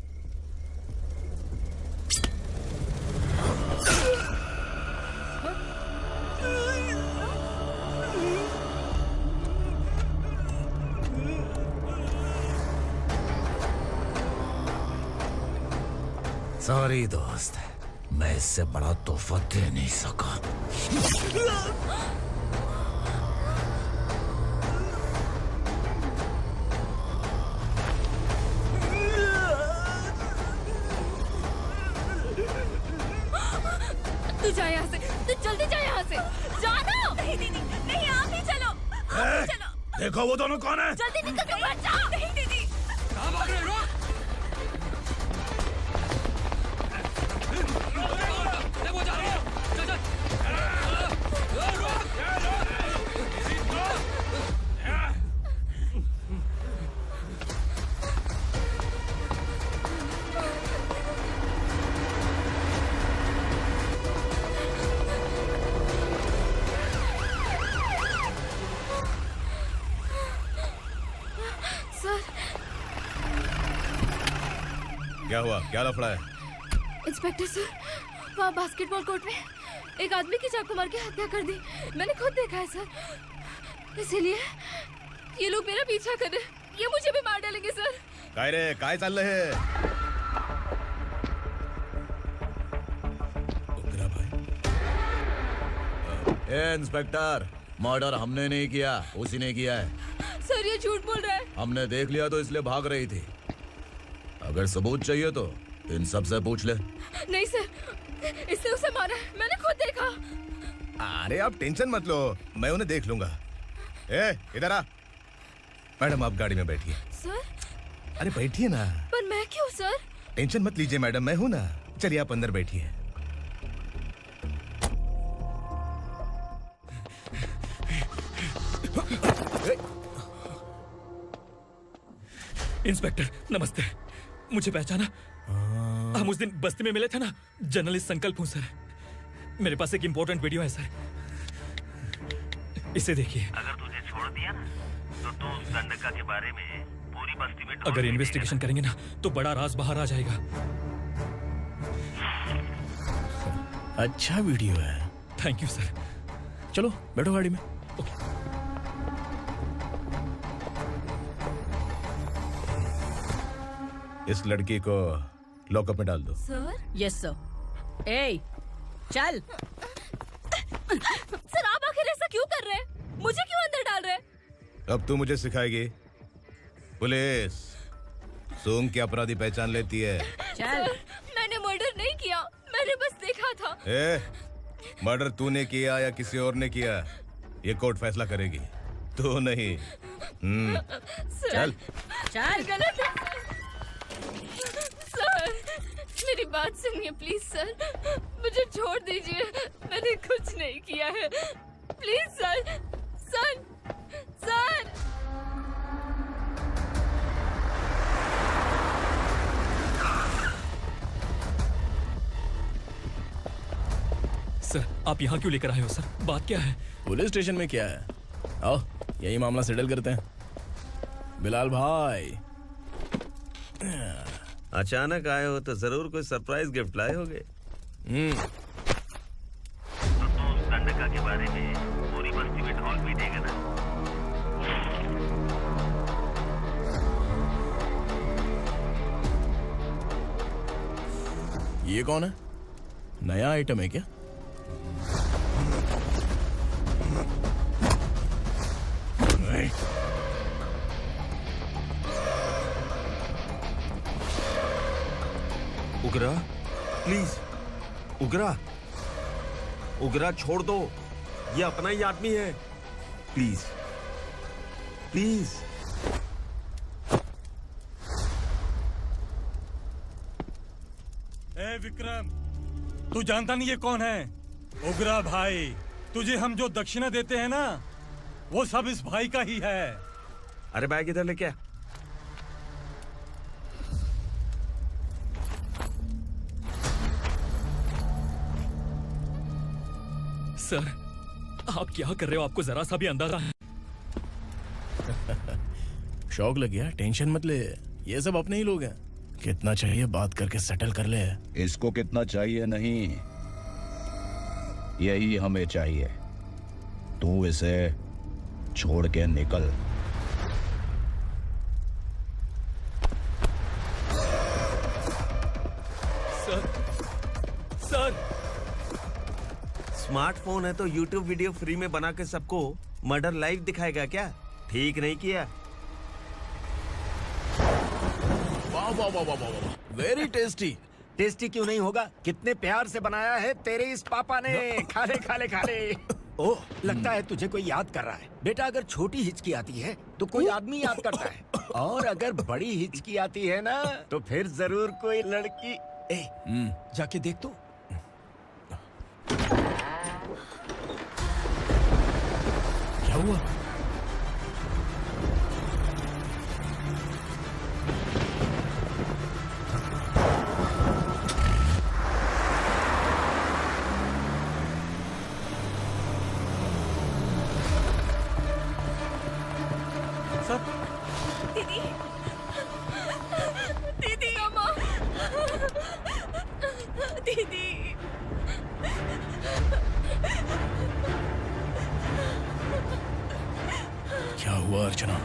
सॉरी दोस्त, मैं इससे बड़ा तोहफा दे नहीं सका। तू जा यहाँ से, तू जल्दी जा यहाँ से। जानो। नहीं दीदी, नहीं, आप ही चलो, आप ही चलो। देखो वो दोनों कौन है? जल्दी निकल के मत जाओ। नहीं दीदी। कहाँ भाग रहे हो? क्या हुआ? क्या लफड़ा है? इंस्पेक्टर सर, वहाँ बास्केटबॉल कोर्ट में एक आदमी की चाकू मार के हत्या कर दी। मैंने खुद देखा है सर, इसीलिए ये लोग मेरा पीछा कर रहे हैं। ये मुझे भी मार डालेंगे सर। काय रे, काय चाल रहे हैं? इंस्पेक्टर, मर्डर हमने नहीं किया, उसी ने किया है। सर ये झूठ बोल रहा है। हमने देख लिया तो इसलिए भाग रही थी। अगर सबूत चाहिए तो इन सब से पूछ ले। नहीं सर, इसने उसे मारा है, मैंने खुद देखा। अरे आप टेंशन मत लो, मैं उन्हें देख लूंगा। इधर आ। मैडम आप गाड़ी में बैठिए। सर? अरे बैठिए ना। पर मैं क्यों सर? टेंशन मत लीजिए मैडम, मैं हूं ना। चलिए आप अंदर बैठिए। इंस्पेक्टर नमस्ते, मुझे पहचाना? हम उस दिन बस्ती में मिले थे ना। जर्नलिस्ट संकल्प हूँ सर। मेरे पास एक इम्पोर्टेंट वीडियो है सर, इसे देखिए। अगर तुझे छोड़ दिया ना तो तू उस दंडका के बारे में पूरी बस्ती में अगर इन्वेस्टिगेशन करेंगे ना तो बड़ा राज बाहर आ जाएगा। अच्छा वीडियो है। Thank you sir. चलो बैठो गाड़ी में। इस लड़की को लॉकअप में डाल दो। सर? Yes sir. ए, चल। सर आप आखिर ऐसा क्यों कर रहे हैं? मुझे क्यों अंदर डाल रहे हैं? अब तू मुझे सिखाएगी? पुलिस सूंघ के अपराधी पहचान लेती है। सर, मैंने मर्डर नहीं किया, मैंने बस देखा था। मर्डर तूने किया या किसी और ने किया, ये कोर्ट फैसला करेगी, तू नहीं। चल चल। गलत है सर, मेरी बात सुनिए प्लीज सर, मुझे छोड़ दीजिए, मैंने कुछ नहीं किया है, please sir. Sir sir sir आप यहाँ क्यों लेकर आए हो सर? बात क्या है? पुलिस स्टेशन में क्या है? आओ यही मामला सेटल करते हैं। बिलाल भाई, अचानक आए हो तो जरूर कोई सरप्राइज गिफ्ट लाए होगे। तो उस दंडका के बारे में पूरी बस्ती में ढोल पीटेगा ना? ये कौन है? नया आइटम है क्या? उगरा प्लीज, उगरा उगरा छोड़ दो, ये अपना ही आदमी है, प्लीज प्लीज। ए विक्रम, तू जानता नहीं ये कौन है? उगरा भाई, तुझे हम जो दक्षिणा देते हैं ना, वो सब इस भाई का ही है। अरे बैग इधर लेके आ। सर आप क्या कर रहे हो? आपको जरा सा भी अंदाजा है? शौक लग गया? टेंशन मत ले, ये सब अपने ही लोग हैं। कितना चाहिए बात करके सेटल कर ले। इसको कितना चाहिए नहीं, यही हमें चाहिए। तू इसे छोड़ के निकल। सर सर स्मार्टफोन है तो YouTube वीडियो फ्री में बना के सबको मर्डर लाइव दिखाएगा क्या? ठीक नहीं किया। वाह वाह वाह वाह वाह, वेरी टेस्टी। टेस्टी क्यों नहीं होगा? कितने प्यार से बनाया है तेरे इस पापा ने। खा ले खा ले खा ले। ओह, लगता है तुझे कोई याद कर रहा है। बेटा अगर छोटी हिचकी आती है तो कोई आदमी याद करता है, और अगर बड़ी हिचकी आती है ना तो फिर जरूर कोई लड़की। जाके देख तो। क्या हुआ? दीदी, दीदी, अम्मा, दीदी। क्या हुआ अर्चना?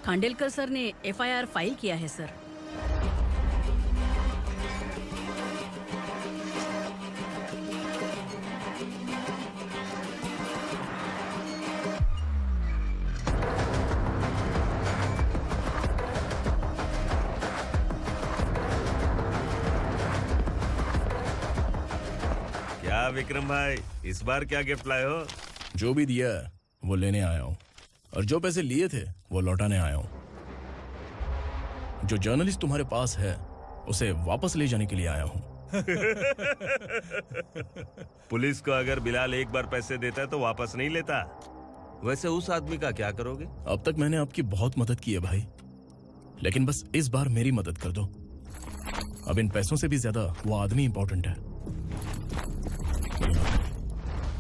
खांडेलकर सर ने एफआईआर फाइल किया है सर। क्या विक्रम भाई, इस बार क्या गिफ्ट लाए हो? जो भी दिया है वो लेने आया हूँ, और जो पैसे लिए थे वो लौटाने आया हूँ। जो जर्नलिस्ट तुम्हारे पास है उसे वापस ले जाने के लिए आया हूँ। पुलिस को अगर बिलाल एक बार पैसे देता है तो वापस नहीं लेता। वैसे उस आदमी का क्या करोगे? अब तक मैंने आपकी बहुत मदद की है भाई, लेकिन बस इस बार मेरी मदद कर दो। अब इन पैसों से भी ज्यादा वो आदमी इंपॉर्टेंट है।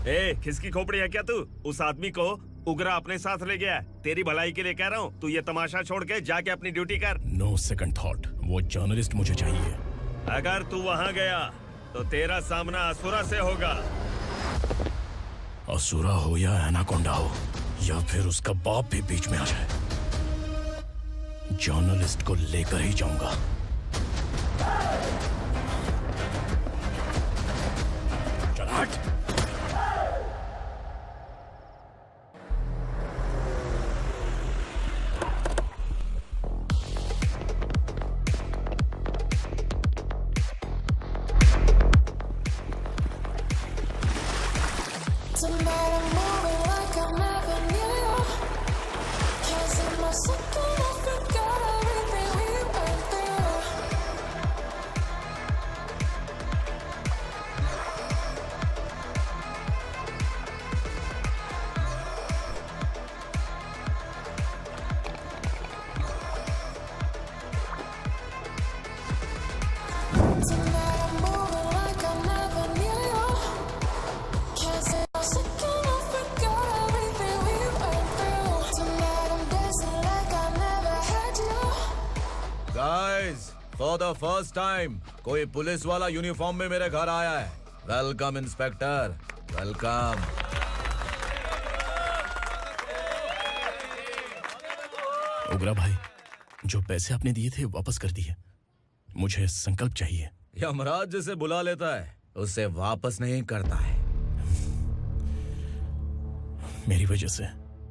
ए, किसकी खोपड़ी है क्या तू? उस आदमी को उगरा अपने साथ ले गया। तेरी भलाई के लिए कह रहा हूँ, तू ये तमाशा छोड़ के जाके अपनी ड्यूटी कर। नो सेकंड थॉट, वो जर्नलिस्ट मुझे चाहिए। अगर तू वहाँ गया तो तेरा सामना असुरा से होगा। असुरा हो या एनाकोंडा हो या फिर उसका बाप भी बीच में आ जाए, जर्नलिस्ट को लेकर ही जाऊंगा। चल हट। फॉर द फर्स्ट टाइम कोई पुलिस वाला यूनिफॉर्म में मेरे घर आया है। Welcome inspector, welcome. उगरा भाई, जो पैसे आपने दिए थे वापस कर दिए। मुझे संकल्प चाहिए। यमराज जिसे बुला लेता है उसे वापस नहीं करता है। मेरी वजह से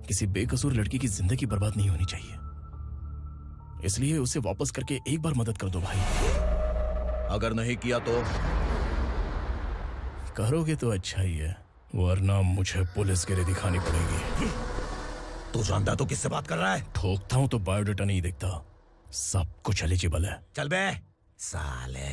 किसी बेकसूर लड़की की जिंदगी बर्बाद नहीं होनी चाहिए, इसलिए उसे वापस करके एक बार मदद कर दो भाई। अगर नहीं किया तो? करोगे तो अच्छा ही है, वरना मुझे पुलिस गिरी दिखानी पड़ेगी। तू जानता तो किससे बात कर रहा है? ठोकता हूं तो बायोडाटा नहीं दिखता, सब कुछ एलिजिबल है। चल बे साले।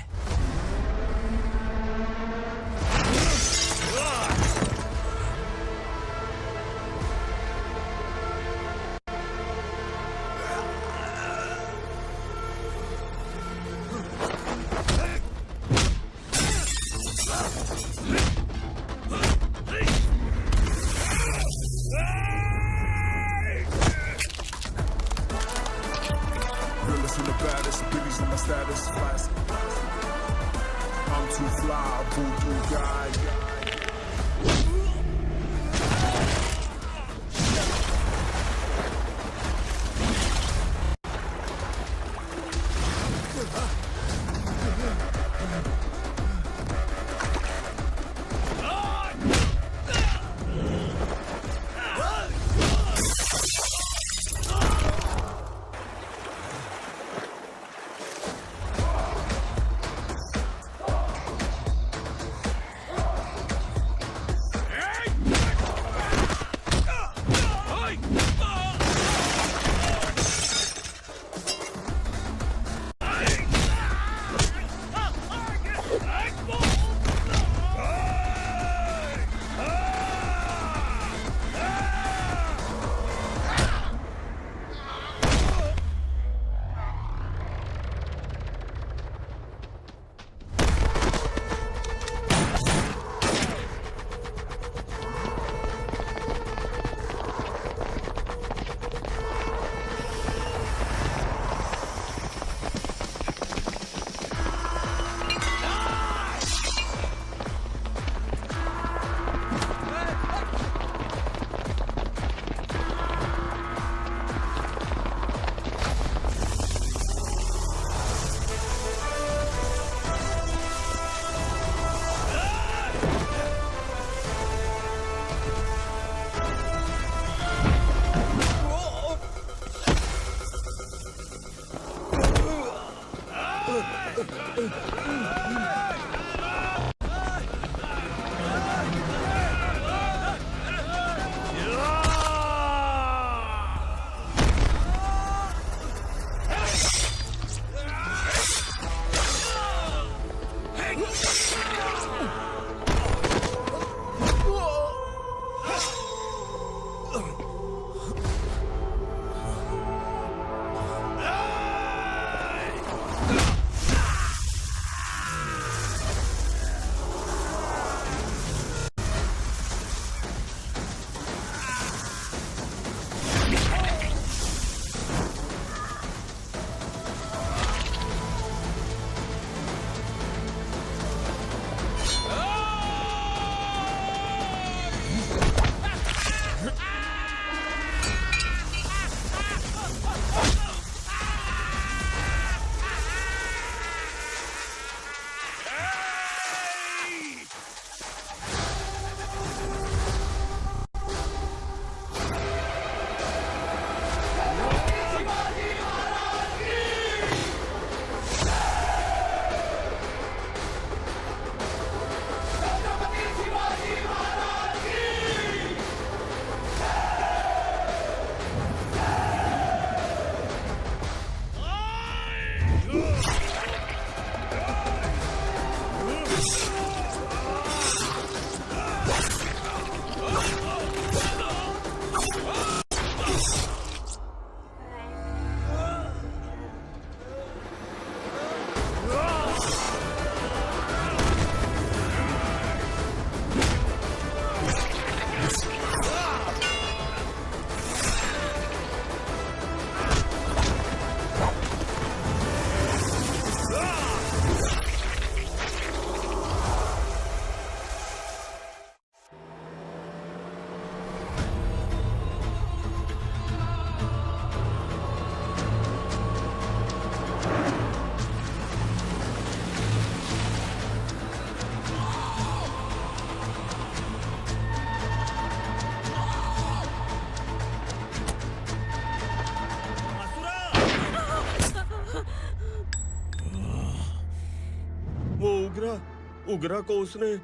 उगरा को उसने।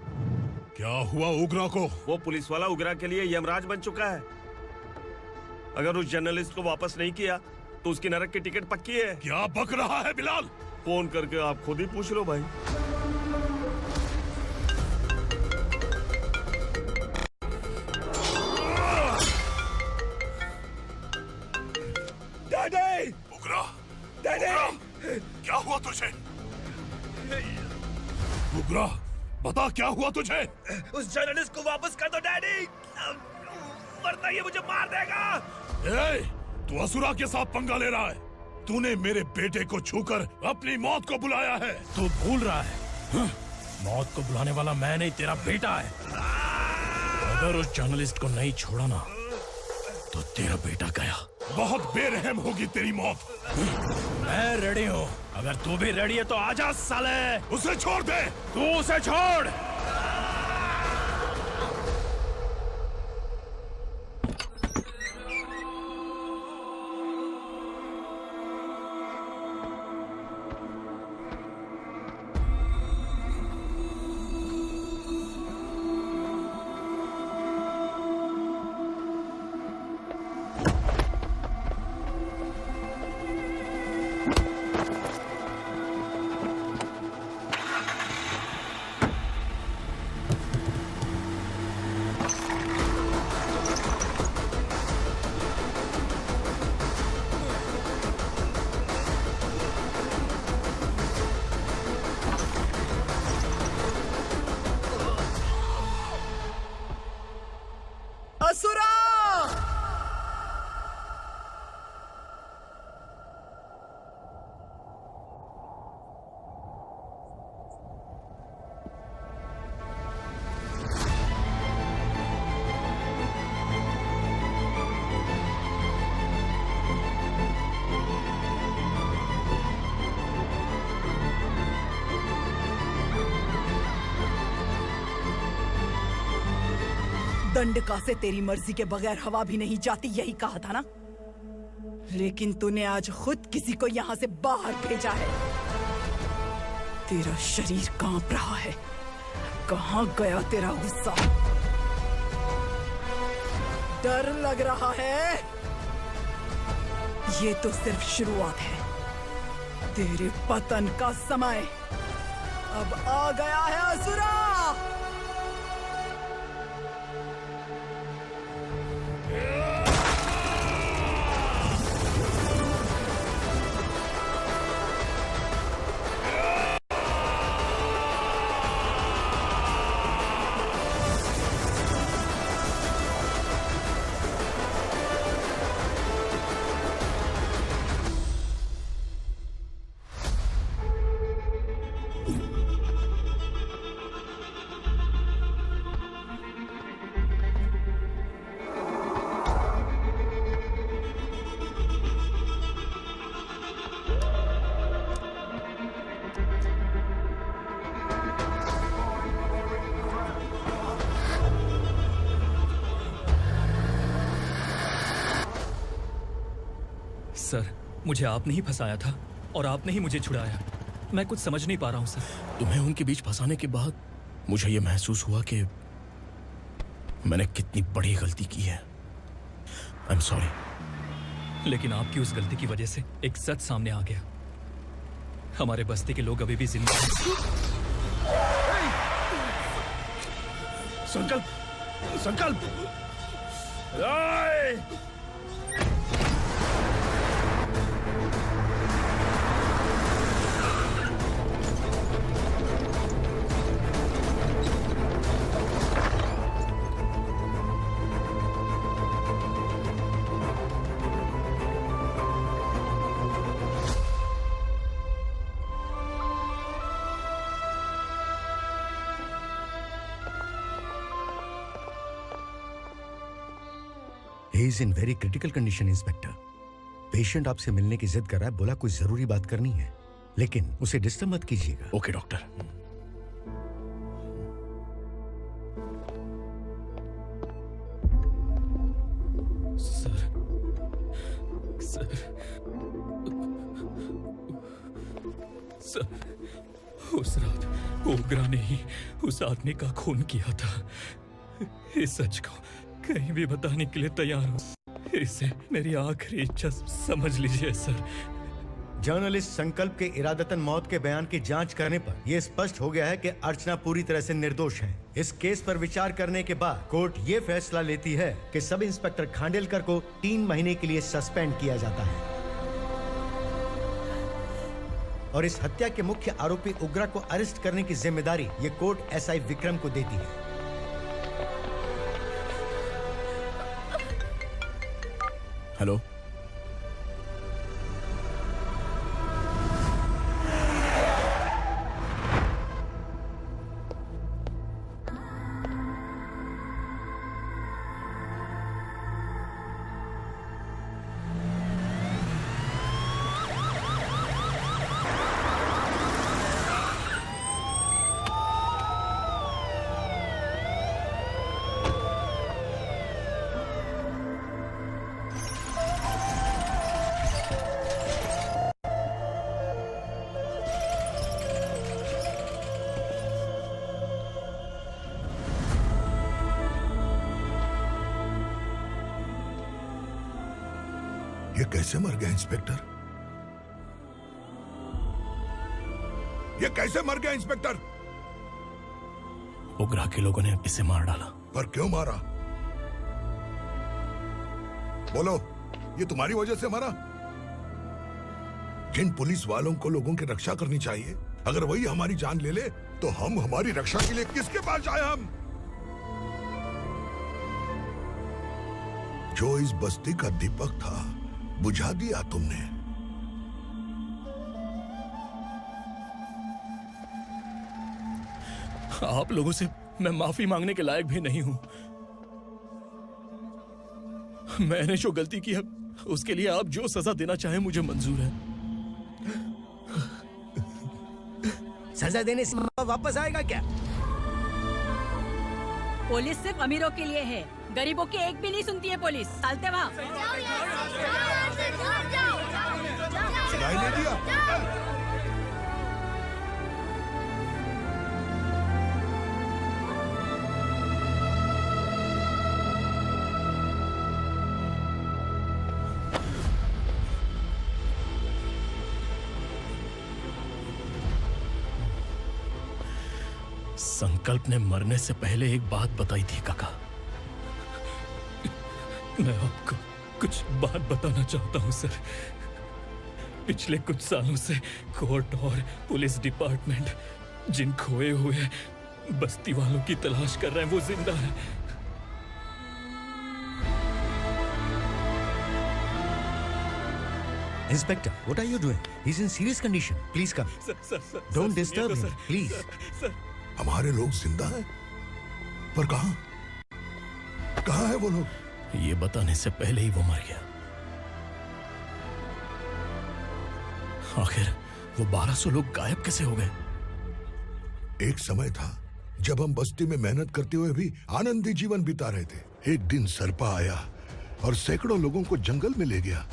क्या हुआ उगरा को? वो पुलिस वाला उगरा के लिए यमराज बन चुका है। अगर उस जर्नलिस्ट को वापस नहीं किया तो उसकी नरक की टिकट पक्की है। क्या बक रहा है बिलाल? फोन करके आप खुद ही पूछ लो भाई। डैडी! उगरा! डैडी! क्या हुआ तुझे? उगरा, बता क्या हुआ तुझे? उस जर्नलिस्ट को वापस कर दो डैडी, वरना ये मुझे मार देगा। ए, तू असुरा के साथ पंगा ले रहा है। तूने मेरे बेटे को छूकर अपनी मौत को बुलाया है। तू भूल रहा है, हाँ? मौत को बुलाने वाला मैं नहीं, तेरा बेटा है। अगर उस जर्नलिस्ट को नहीं छोड़ा ना तो तेरा बेटा गया। बहुत बेरहम होगी तेरी मौत। मैं रेडी हूँ, अगर तू भी रेडी है तो आजा साले। उसे छोड़ दे। तू उसे छोड़। असुरा! दंडका से तेरी मर्जी के बगैर हवा भी नहीं जाती, यही कहा था ना? लेकिन तूने आज खुद किसी को यहाँ से बाहर भेजा है। तेरा शरीर कांप रहा है। कहाँ गया तेरा गुस्सा? डर लग रहा है? ये तो सिर्फ शुरुआत है। तेरे पतन का समय अब आ गया है असुरा। सर, मुझे आपने ही फंसाया था और आपने ही मुझे छुड़ाया। मैं कुछ समझ नहीं पा रहा हूँ सर। तुम्हें उनके बीच फंसाने के बाद मुझे ये महसूस हुआ कि मैंने कितनी बड़ी गलती की है। I am sorry. लेकिन आपकी उस गलती की वजह से एक सच सामने आ गया। हमारे बस्ती के लोग अभी भी जिंदा हैं। संकल्प, संकल्प! He is in very critical condition, inspector. Patient आपसे मिलने की जिद कर रहा है, बोला कुछ जरूरी बात करनी है, लेकिन उसे डिस्टर्ब मत कीजिएगा। Okay doctor. Sir, sir, sir, उस रात ओगरा ने ही उस आदमी का खून किया था। इस सच को कहीं भी बताने के लिए तैयार हूँ। इसे मेरी आखिरी इच्छा समझ लीजिए सर। जर्नलिस्ट संकल्प के इरादतन मौत के बयान की जांच करने पर यह स्पष्ट हो गया है कि अर्चना पूरी तरह से निर्दोष है। इस केस पर विचार करने के बाद कोर्ट ये फैसला लेती है कि सब इंस्पेक्टर खांडेलकर को 3 महीने के लिए सस्पेंड किया जाता है और इस हत्या के मुख्य आरोपी उग्रा को अरेस्ट करने की जिम्मेदारी ये कोर्ट एसआई विक्रम को देती है। हेलो, ये कैसे मर गया इंस्पेक्टर? ये कैसे मर गया इंस्पेक्टर? उग्रा के लोगों ने इसे मार डाला। पर क्यों मारा? बोलो, ये तुम्हारी वजह से मरा? जिन पुलिस वालों को लोगों की रक्षा करनी चाहिए, अगर वही हमारी जान ले ले तो हम हमारी रक्षा के लिए किसके पास जाए? हम जो इस बस्ती का दीपक था बुझा दिया तुमने। आप लोगों से मैं माफी मांगने के लायक भी नहीं हूं। मैंने जो गलती की है उसके लिए आप जो सजा देना चाहें मुझे मंजूर है। सजा देने से वापस आएगा क्या? पुलिस सिर्फ अमीरों के लिए है, गरीबों की एक भी नहीं सुनती है पुलिस। चलते वहाँ। सुनाई नहीं दिया? संकल्प ने मरने से पहले एक बात बताई थी काका। मैं आपको कुछ बात बताना चाहता हूं सर। पिछले कुछ सालों से कोर्ट और पुलिस डिपार्टमेंट जिन खोए हुए बस्ती वालों की तलाश कर रहे हैं वो जिंदा है। Inspector, what are you doing? He's in serious condition. Please come. Don't disturb him, please. हमारे लोग जिंदा हैं? पर कहां? कहां है वो लोग? ये बताने से पहले ही वो मर गया। आखिर वो 1200 लोग गायब कैसे हो गए? एक समय था जब हम बस्ती में मेहनत करते हुए भी आनंदी जीवन बिता रहे थे। एक दिन सरपा आया और सैकड़ों लोगों को जंगल में ले गया,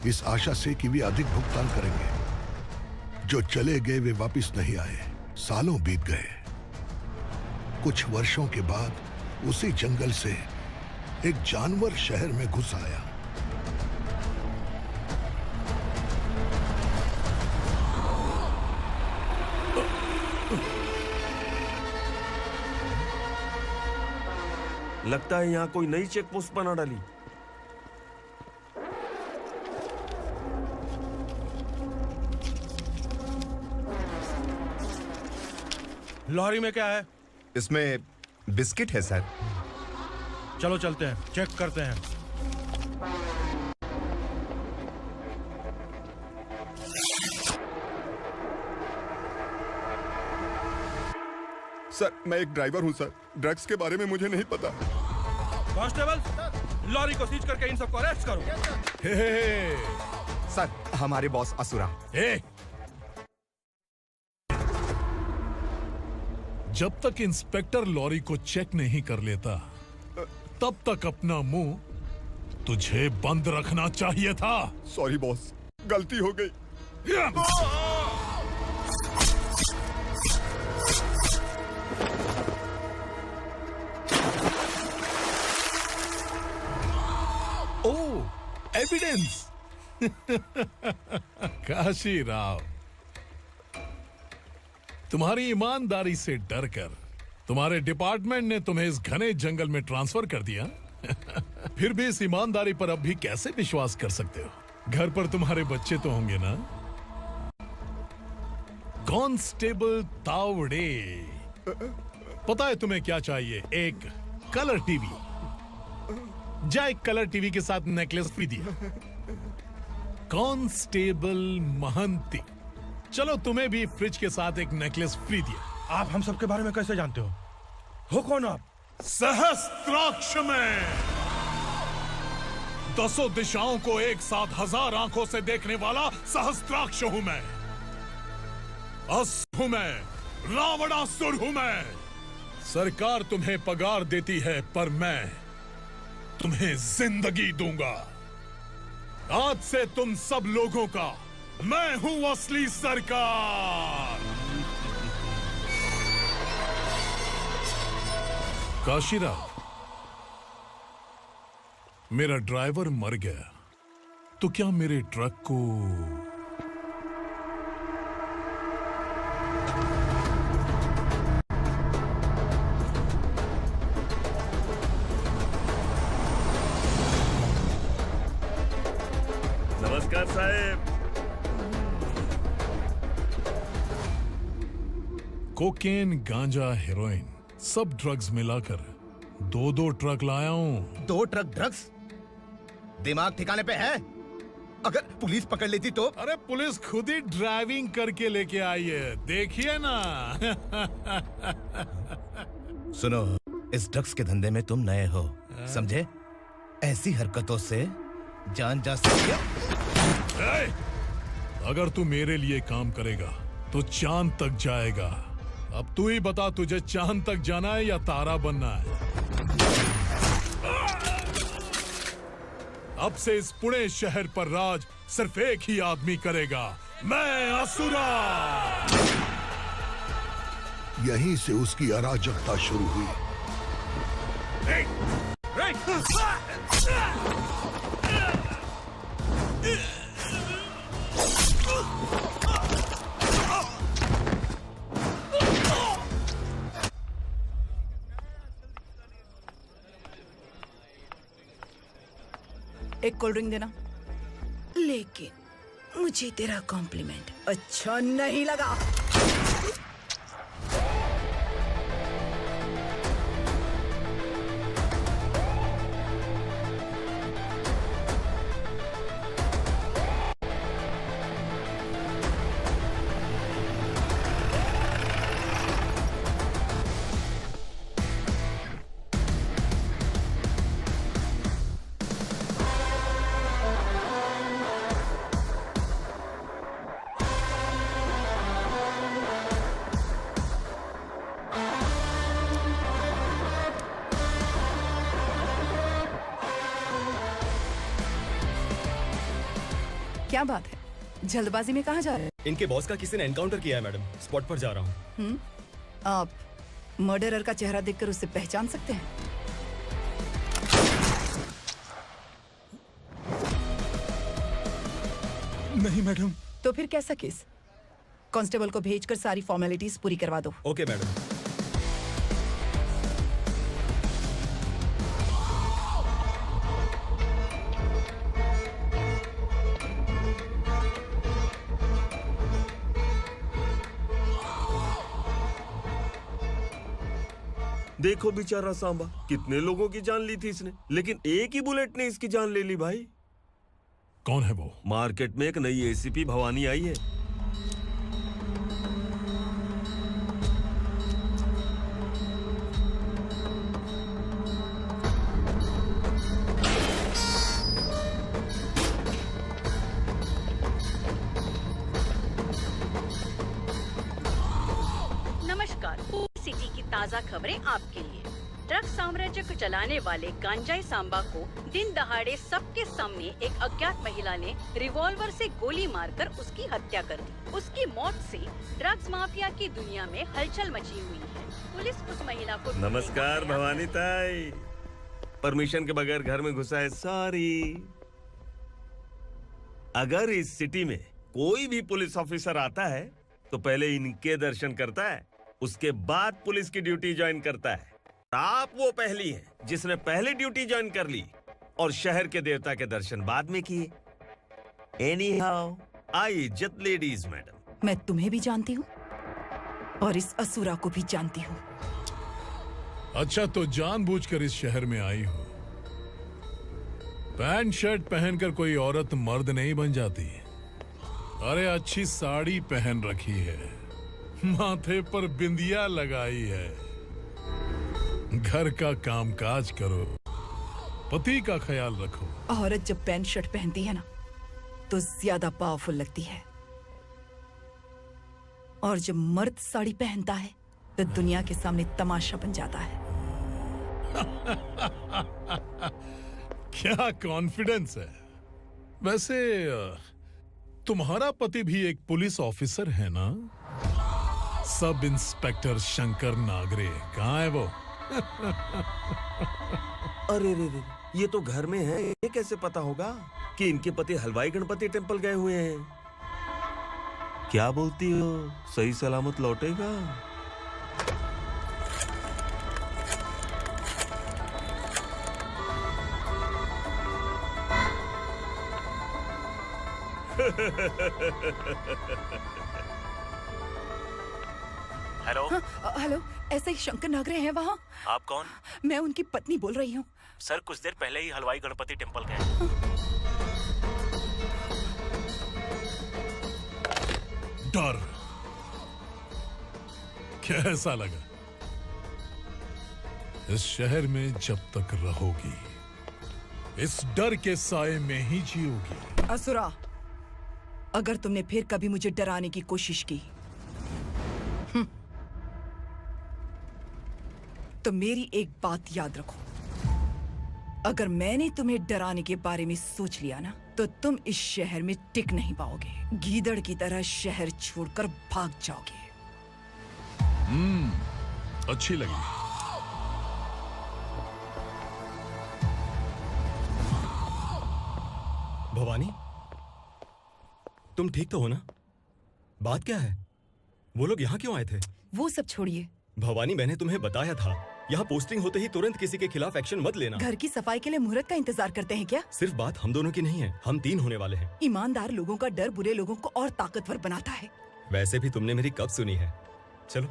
इस आशा से कि वे अधिक भुगतान करेंगे। जो चले गए वे वापस नहीं आए। सालों बीत गए। कुछ वर्षों के बाद उसी जंगल से एक जानवर शहर में घुस आया। लगता है यहाँ कोई नई चेक पोस्ट बना डाली। लॉरी में क्या है? इसमें बिस्किट है सर। चलो चलते हैं, चेक करते हैं। सर, मैं एक ड्राइवर हूं सर। ड्रग्स के बारे में मुझे नहीं पता। कांस्टेबल, लॉरी को सीज करके इन सबको अरेस्ट करो। सर, हमारे बॉस असुरा। जब तक इंस्पेक्टर लॉरी को चेक नहीं कर लेता तब तक अपना मुंह तुझे बंद रखना चाहिए था। सॉरी बॉस, गलती हो गई। ओह, एविडेंस। काशी राव, तुम्हारी ईमानदारी से डरकर तुम्हारे डिपार्टमेंट ने तुम्हें इस घने जंगल में ट्रांसफर कर दिया। फिर भी इस ईमानदारी पर अब भी कैसे विश्वास कर सकते हो? घर पर तुम्हारे बच्चे तो होंगे ना? कांस्टेबल तावड़े, पता है तुम्हें क्या चाहिए? एक कलर टीवी। जा एक कलर टीवी के साथ नेकलेस भी दिया। कांस्टेबल महंती, चलो तुम्हें भी फ्रिज के साथ एक नेकलेस फ्री दिया। आप हम सबके बारे में कैसे जानते हो कौन आप? सहस्त्राक्ष में 10 दिशाओं को एक साथ 1000 आंखों से देखने वाला सहस्त्राक्ष हूं मैं। असुर हूं मैं, रावणासुर हूं मैं। सरकार तुम्हें पगार देती है, पर मैं तुम्हें जिंदगी दूंगा। आज से तुम सब लोगों का मैं हूं असली सरकार। काशीराव, मेरा ड्राइवर मर गया, तो क्या मेरे ट्रक को नमस्कार साहब। कोकेन, गांजा, हेरोइन, सब ड्रग्स मिलाकर 2 ट्रक लाया हूं। 2 ट्रक ड्रग्स? दिमाग ठिकाने पे है? अगर पुलिस पकड़ लेती तो? अरे पुलिस खुद ही ड्राइविंग करके लेके आई है, देखिए ना। सुनो, इस ड्रग्स के धंधे में तुम नए हो, समझे? ऐसी हरकतों से जान जा सकती है। अगर तू मेरे लिए काम करेगा तो चांद तक जाएगा। अब तू ही बता, तुझे चांद तक जाना है या तारा बनना है? अब से इस पुणे शहर पर राज सिर्फ एक ही आदमी करेगा, मैं असुरा। यहीं से उसकी अराजकता शुरू हुई। एक कोल्ड ड्रिंक देना। लेकिन मुझे तेरा कॉम्प्लीमेंट अच्छा नहीं लगा। क्या बात है, जल्दबाजी में कहाँ जा रहे हैं? इनके बॉस का किसी ने एनकाउंटर किया है मैडम, स्पॉट पर जा रहा हूँ। आप मर्डरर का चेहरा देखकर उसे पहचान सकते हैं? नहीं मैडम। तो फिर कैसा केस? कांस्टेबल को भेजकर सारी फॉर्मेलिटीज पूरी करवा दो। Okay madam. देखो बेचारा सांबा, कितने लोगों की जान ली थी इसने, लेकिन एक ही बुलेट ने इसकी जान ले ली भाई। कौन है वो? मार्केट में एक नई एसीपी भवानी आई है। नमस्कार, सिटी की ताज़ा खबरें आपके लिए। ड्रग्स साम्राज्य को चलाने वाले गांजाई सांबा को दिन दहाड़े सबके सामने एक अज्ञात महिला ने रिवॉल्वर से गोली मारकर उसकी हत्या कर दी। उसकी मौत से ड्रग्स माफिया की दुनिया में हलचल मची हुई है। पुलिस उस महिला को नमस्कार भवानी ताई। परमिशन के बगैर घर में घुसा है, सॉरी। अगर इस सिटी में कोई भी पुलिस ऑफिसर आता है तो पहले इनके दर्शन करता है, उसके बाद पुलिस की ड्यूटी ज्वाइन करता है। आप वो पहली हैं जिसने पहले ड्यूटी ज्वाइन कर ली और शहर के देवता के दर्शन बाद में किए। एनीहाउ, आई इज्जत लेडीज मैडम। मैं तुम्हें भी जानती हूँ और इस असुरा को भी जानती हूँ। अच्छा, तो जानबूझकर इस शहर में आई हो। पैंट शर्ट पहनकर कोई औरत मर्द नहीं बन जाती। अरे अच्छी साड़ी पहन रखी है, माथे पर बिंदिया लगाई है, घर का कामकाज करो, पति का ख्याल रखो। औरत जब पैंट शर्ट पहनती है ना तो ज्यादा पावरफुल लगती है, और जब मर्द साड़ी पहनता है तो दुनिया के सामने तमाशा बन जाता है। क्या कॉन्फिडेंस है। वैसे तुम्हारा पति भी एक पुलिस ऑफिसर है ना? सब इंस्पेक्टर शंकर नागरे, कहाँ है वो? अरे रे रे, ये तो घर में है, ये कैसे पता होगा कि इनके पति हलवाई गणपति टेम्पल गए हुए हैं? क्या बोलती हो, सही सलामत लौटेगा? हेलो। हेलो, ऐसे ही शंकर नागरे हैं वहाँ? आप कौन? मैं उनकी पत्नी बोल रही हूँ। सर कुछ देर पहले ही हलवाई गणपति टेम्पल गए। डर कैसा लगा? इस शहर में जब तक रहोगी इस डर के साए में ही जियोगी। असुरा, अगर तुमने फिर कभी मुझे डराने की कोशिश की तो मेरी एक बात याद रखो, अगर मैंने तुम्हें डराने के बारे में सोच लिया ना तो तुम इस शहर में टिक नहीं पाओगे। गीदड़ की तरह शहर छोड़कर भाग जाओगे। अच्छी लगी। भवानी, तुम ठीक तो हो ना? बात क्या है? वो लोग यहाँ क्यों आए थे? वो सब छोड़िए। भवानी, मैंने तुम्हें बताया था, यहाँ पोस्टिंग होते ही तुरंत किसी के खिलाफ एक्शन मत लेना। घर की सफाई के लिए मुहूर्त का इंतजार करते हैं क्या? सिर्फ बात हम दोनों की नहीं है, हम 3 होने वाले हैं। ईमानदार लोगों का डर बुरे लोगों को और ताकतवर बनाता है। वैसे भी तुमने मेरी कब सुनी है। चलो।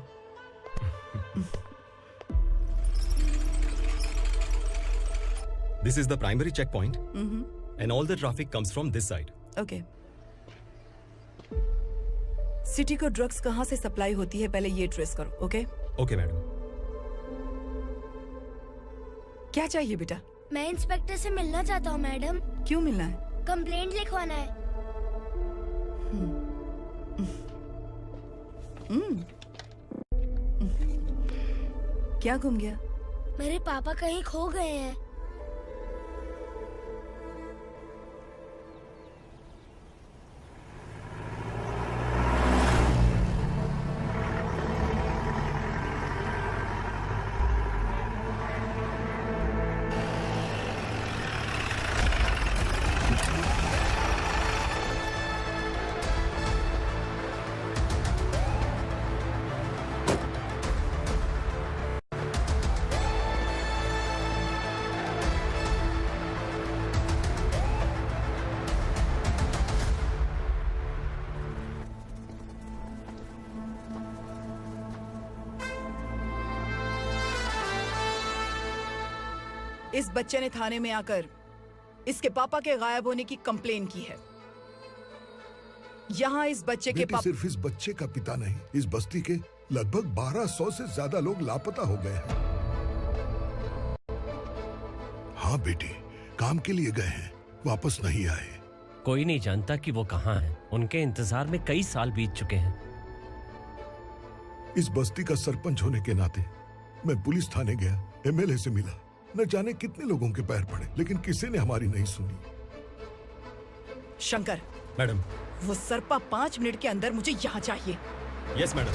This is the primary checkpoint, and all the traffic comes from this side. Okay. City को ड्रग्स कहाँ से सप्लाई होती है पहले ये ट्रेस करो, ओके? Okay madam. क्या चाहिए बेटा? मैं इंस्पेक्टर से मिलना चाहता हूँ मैडम। क्यों मिलना है? कंप्लेंट लिखवाना है। क्या घूम गया? मेरे पापा कहीं खो गए हैं। इस बच्चे ने थाने में आकर इसके पापा के गायब होने की कंप्लेन की है। यहाँ इस बच्चे के पापा सिर्फ इस बच्चे का पिता नहीं, इस बस्ती के लगभग 1200 से ज्यादा लोग लापता हो गए हैं। हाँ बेटी, काम के लिए गए हैं, वापस नहीं आए। कोई नहीं जानता कि वो कहाँ हैं। उनके इंतजार में कई साल बीत चुके हैं। इस बस्ती का सरपंच होने के नाते मैं पुलिस थाने गया, एमएलए से मिला, न जाने कितने लोगों के पैर पड़े, लेकिन किसी ने हमारी नहीं सुनी। शंकर। मैडम। वो सरपा 5 मिनट के अंदर मुझे यहाँ चाहिए। Yes madam.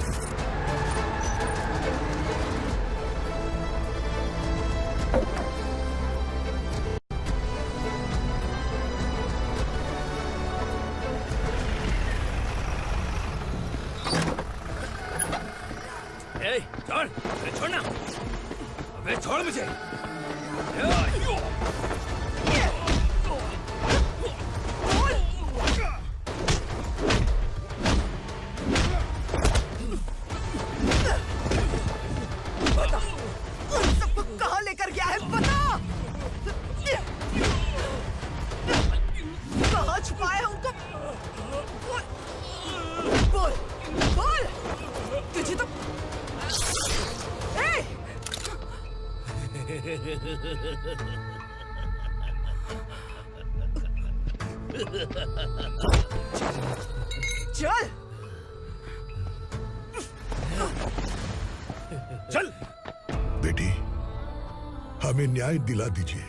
मुझे। कहाँ लेकर गया है बता। कहाँ छुपाया है उनको? बोल बोल। तुझे तो चल चल बेटी, हमें न्याय दिला दीजिए।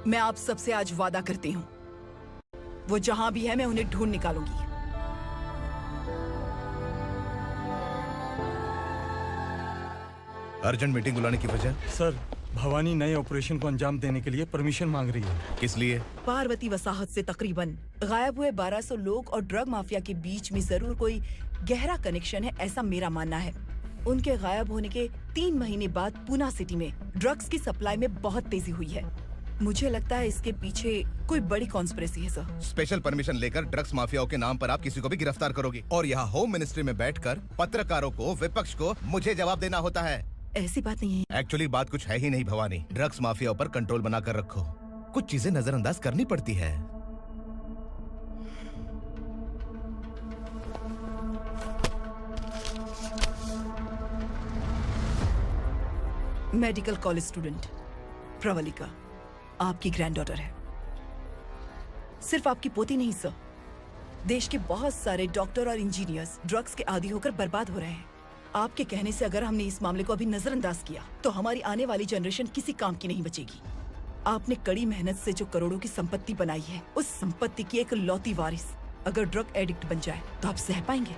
मैं आप सबसे आज वादा करती हूँ, वो जहां भी है मैं उन्हें ढूंढ निकालूंगी। अर्जेंट मीटिंग बुलाने की वजह? सर, भवानी नए ऑपरेशन को अंजाम देने के लिए परमिशन मांग रही है। किस लिए? पार्वती वसाहत से तकरीबन गायब हुए 1200 लोग और ड्रग माफिया के बीच में जरूर कोई गहरा कनेक्शन है, ऐसा मेरा मानना है। उनके गायब होने के 3 महीने बाद पूना सिटी में ड्रग्स की सप्लाई में बहुत तेजी हुई है। मुझे लगता है इसके पीछे कोई बड़ी कॉन्स्पिरेसी है सर। स्पेशल परमिशन लेकर ड्रग्स माफियाओं के नाम पर आप किसी को भी गिरफ्तार करोगे और यहाँ होम मिनिस्ट्री में बैठकर पत्रकारों को, विपक्ष को मुझे जवाब देना होता है। ऐसी बात नहीं है। एक्चुअली बात कुछ है ही नहीं भवानी। ड्रग्स माफियाओं पर कंट्रोल बनाकर रखो। कुछ चीजें नजरअंदाज करनी पड़ती है। मेडिकल कॉलेज स्टूडेंट प्रवलिका आपकी ग्रैंडडॉटर है। सिर्फ आपकी पोती नहीं सर, देश के बहुत सारे डॉक्टर और इंजीनियर्स ड्रग्स के आदी होकर बर्बाद हो रहे हैं। आपके कहने से अगर हमने इस मामले को अभी नजरअंदाज किया तो हमारी आने वाली जनरेशन किसी काम की नहीं बचेगी। आपने कड़ी मेहनत से जो करोड़ों की संपत्ति बनाई है, उस संपत्ति की एक लौती वारिस अगर ड्रग एडिक्ट बन जाए तो आप सह पाएंगे?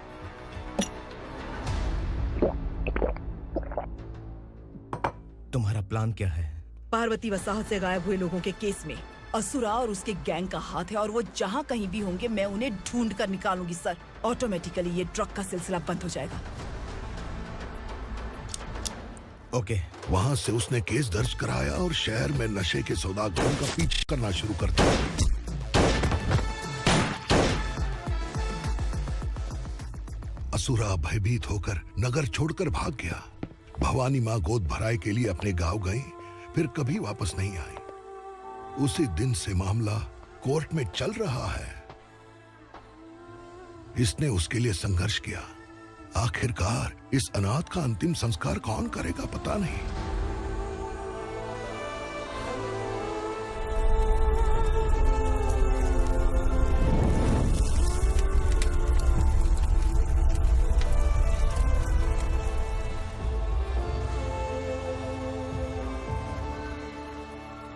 तुम्हारा प्लान क्या है? पार्वती वसाहत से गायब हुए लोगों के केस में असुरा और उसके गैंग का हाथ है और वो जहाँ कहीं भी होंगे मैं उन्हें ढूंढ कर निकालूंगी सर। ऑटोमेटिकली ये ड्रग का सिलसिला बंद हो जाएगा। ओके। वहाँ से उसने केस दर्ज कराया और शहर में नशे के सौदागरों का पीछा करना शुरू कर दिया। असुरा भयभीत होकर नगर छोड़कर भाग गया। भवानी माँ गोद भराई के लिए अपने गांव गई, फिर कभी वापस नहीं आई। उसी दिन से मामला कोर्ट में चल रहा है। इसने उसके लिए संघर्ष किया। आखिरकार इस अनाथ का अंतिम संस्कार कौन करेगा पता नहीं।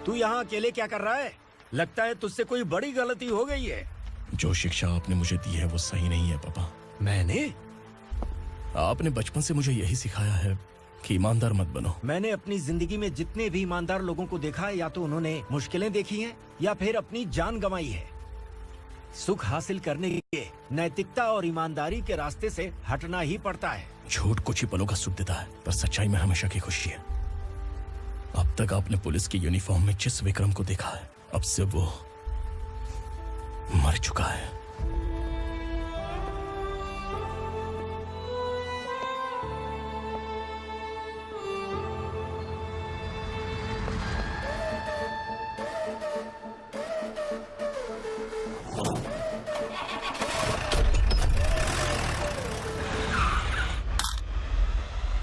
तू यहाँ अकेले क्या कर रहा है? लगता है तुझसे कोई बड़ी गलती हो गई है। जो शिक्षा आपने मुझे दी है वो सही नहीं है पापा। मैंने? आपने बचपन से मुझे यही सिखाया है कि ईमानदार मत बनो। मैंने अपनी जिंदगी में जितने भी ईमानदार लोगों को देखा है, या तो उन्होंने मुश्किलें देखी हैं या फिर अपनी जान गंवाई है। सुख हासिल करने के लिए नैतिकता और ईमानदारी के रास्ते से हटना ही पड़ता है। झूठ कुछ ही पलों का सुख देता है, पर सच्चाई में हमेशा की खुशी है। अब तक आपने पुलिस की यूनिफॉर्म में जिस विक्रम को देखा है, अब से वो मर चुका है।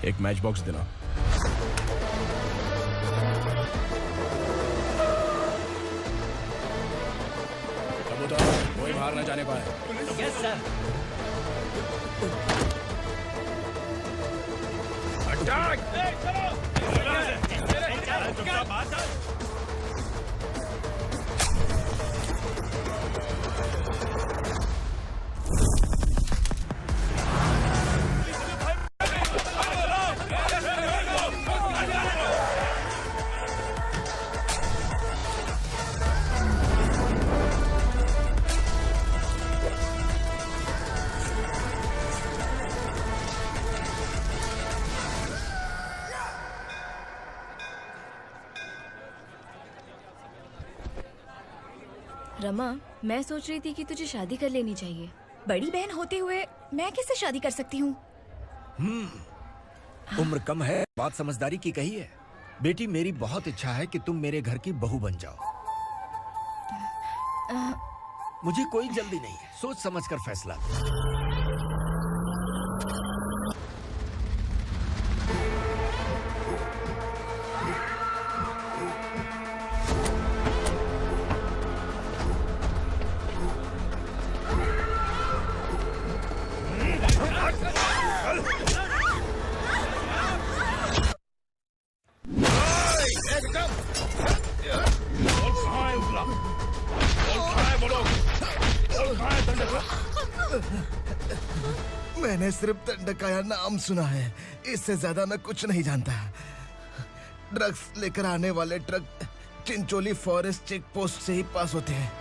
एक मैच बॉक्स देना। कोई बाहर न जाने पाए। Yes sir. अटैक! रमा, मैं सोच रही थी कि तुझे शादी कर लेनी चाहिए। बड़ी बहन होते हुए मैं कैसे शादी कर सकती हूँ? उम्र कम है, बात समझदारी की कही है। बेटी, मेरी बहुत इच्छा है कि तुम मेरे घर की बहू बन जाओ। मुझे कोई जल्दी नहीं है, सोच समझ कर फैसला लो। मैंने सिर्फ दंडकाया नाम सुना है, इससे ज्यादा मैं कुछ नहीं जानता। ड्रग्स लेकर आने वाले truck Chincholi forest check post से ही पास होते हैं।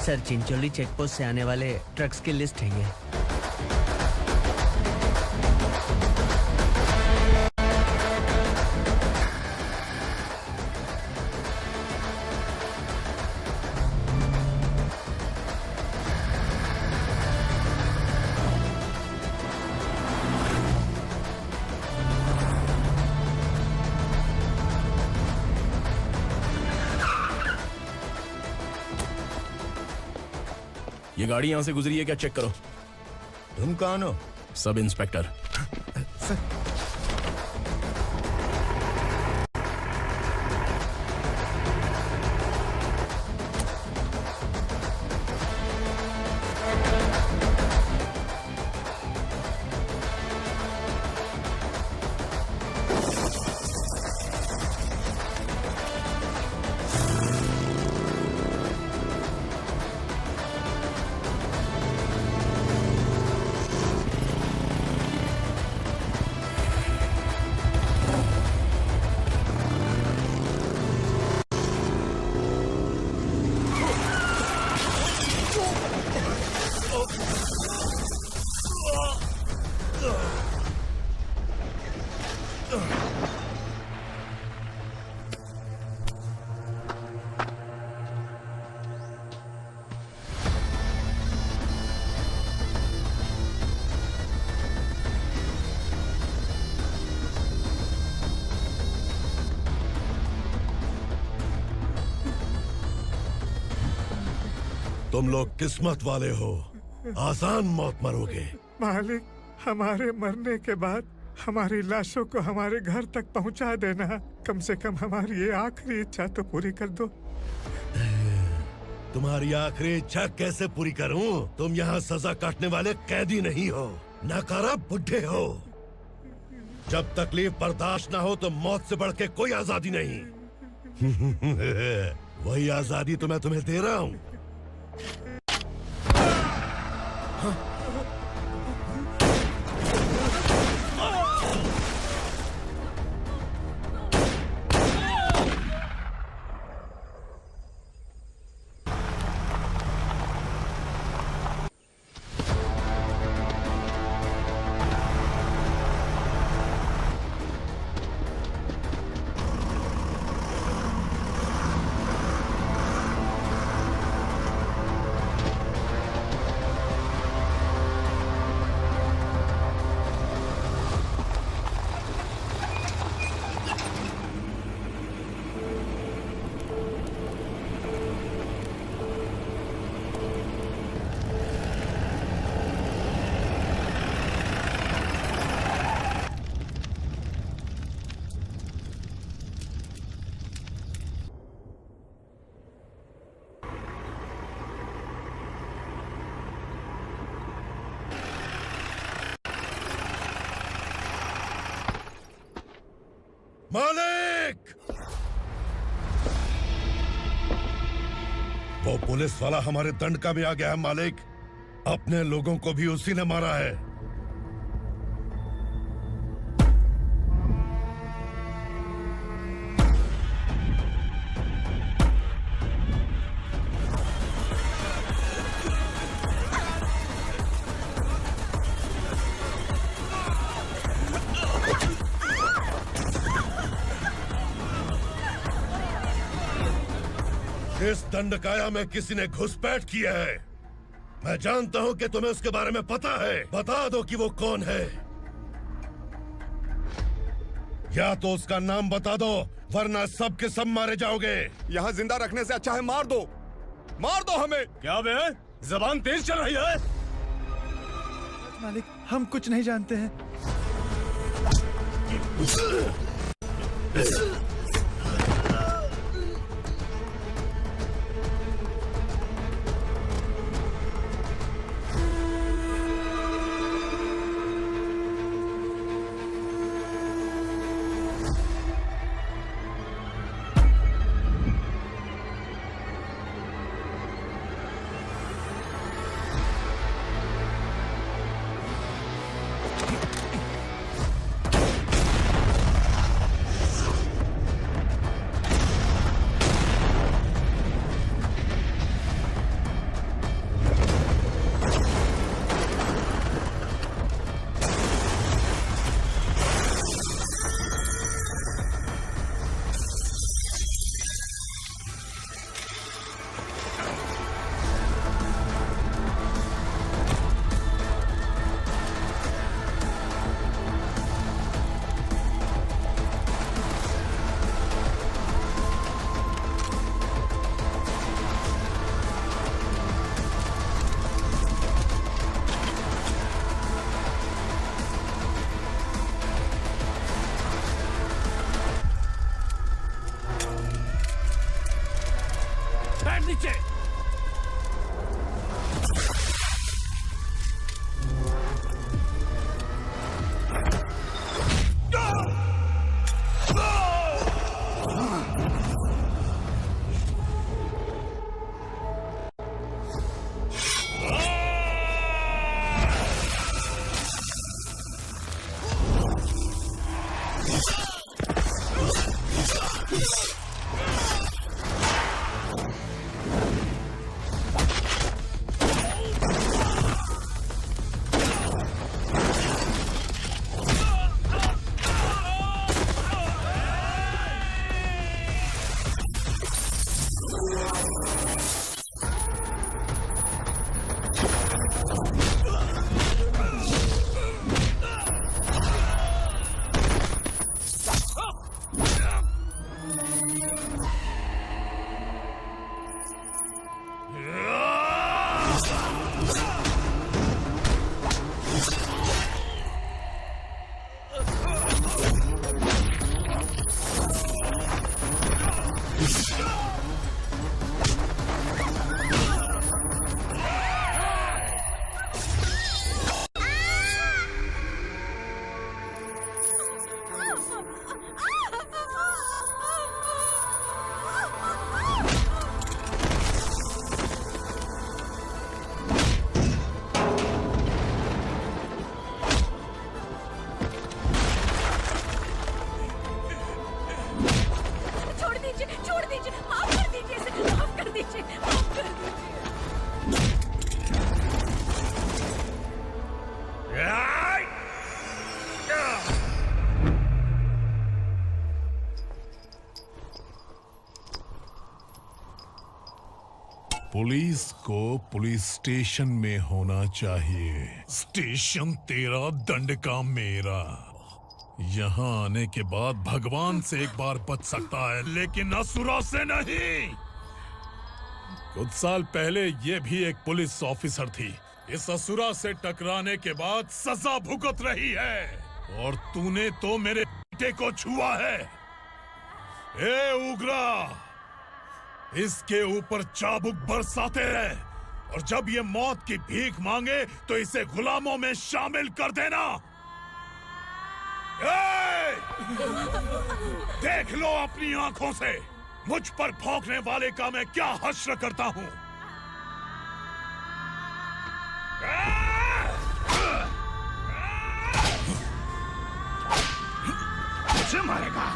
सर, चिंचोली चेक पोस्ट से आने वाले ट्रक्स की लिस्ट है ये। ये गाड़ी यहाँ से गुजरी है क्या, चेक करो। तुम कौन हो? Sub inspector. तुम लोग किस्मत वाले हो, आसान मौत मरोगे। मालिक, हमारे मरने के बाद हमारी लाशों को हमारे घर तक पहुंचा देना। कम से कम हमारी ये आखिरी इच्छा तो पूरी कर दो। तुम्हारी आखिरी इच्छा कैसे पूरी करूं? तुम यहाँ सजा काटने वाले कैदी नहीं हो, नकारा बुड्ढे हो। जब तकलीफ बर्दाश्त ना हो तो मौत से बढ़ के कोई आजादी नहीं। वही आजादी तो मैं तुम्हें दे रहा हूँ। मालिक! वो पुलिस वाला हमारे दंडका में आ गया है मालिक। अपने लोगों को भी उसी ने मारा है। इस दंडकाया में किसी ने घुसपैठ किया है। मैं जानता हूं कि तुम्हें उसके बारे में पता है। बता दो कि वो कौन है। या तो उसका नाम बता दो, वरना सब के सब मारे जाओगे। यहाँ जिंदा रखने से अच्छा है मार दो हमें। क्या बे? जबान तेज चल रही है। मालिक, हम कुछ नहीं जानते हैं। पुलिस को पुलिस स्टेशन में होना चाहिए। स्टेशन तेरा, दंड का मेरा। यहाँ आने के बाद भगवान से एक बार बच सकता है, लेकिन असुरा से नहीं। कुछ साल पहले ये भी एक पुलिस ऑफिसर थी। इस असुरा से टकराने के बाद सजा भुगत रही है, और तूने तो मेरे बेटे को छुआ है। ए उग्रा, इसके ऊपर चाबुक बरसाते रहे, और जब ये मौत की भीख मांगे तो इसे गुलामों में शामिल कर देना। देख लो अपनी आंखों से मुझ पर भौंकने वाले का मैं क्या हश्र करता हूँ। मुझे मारेगा।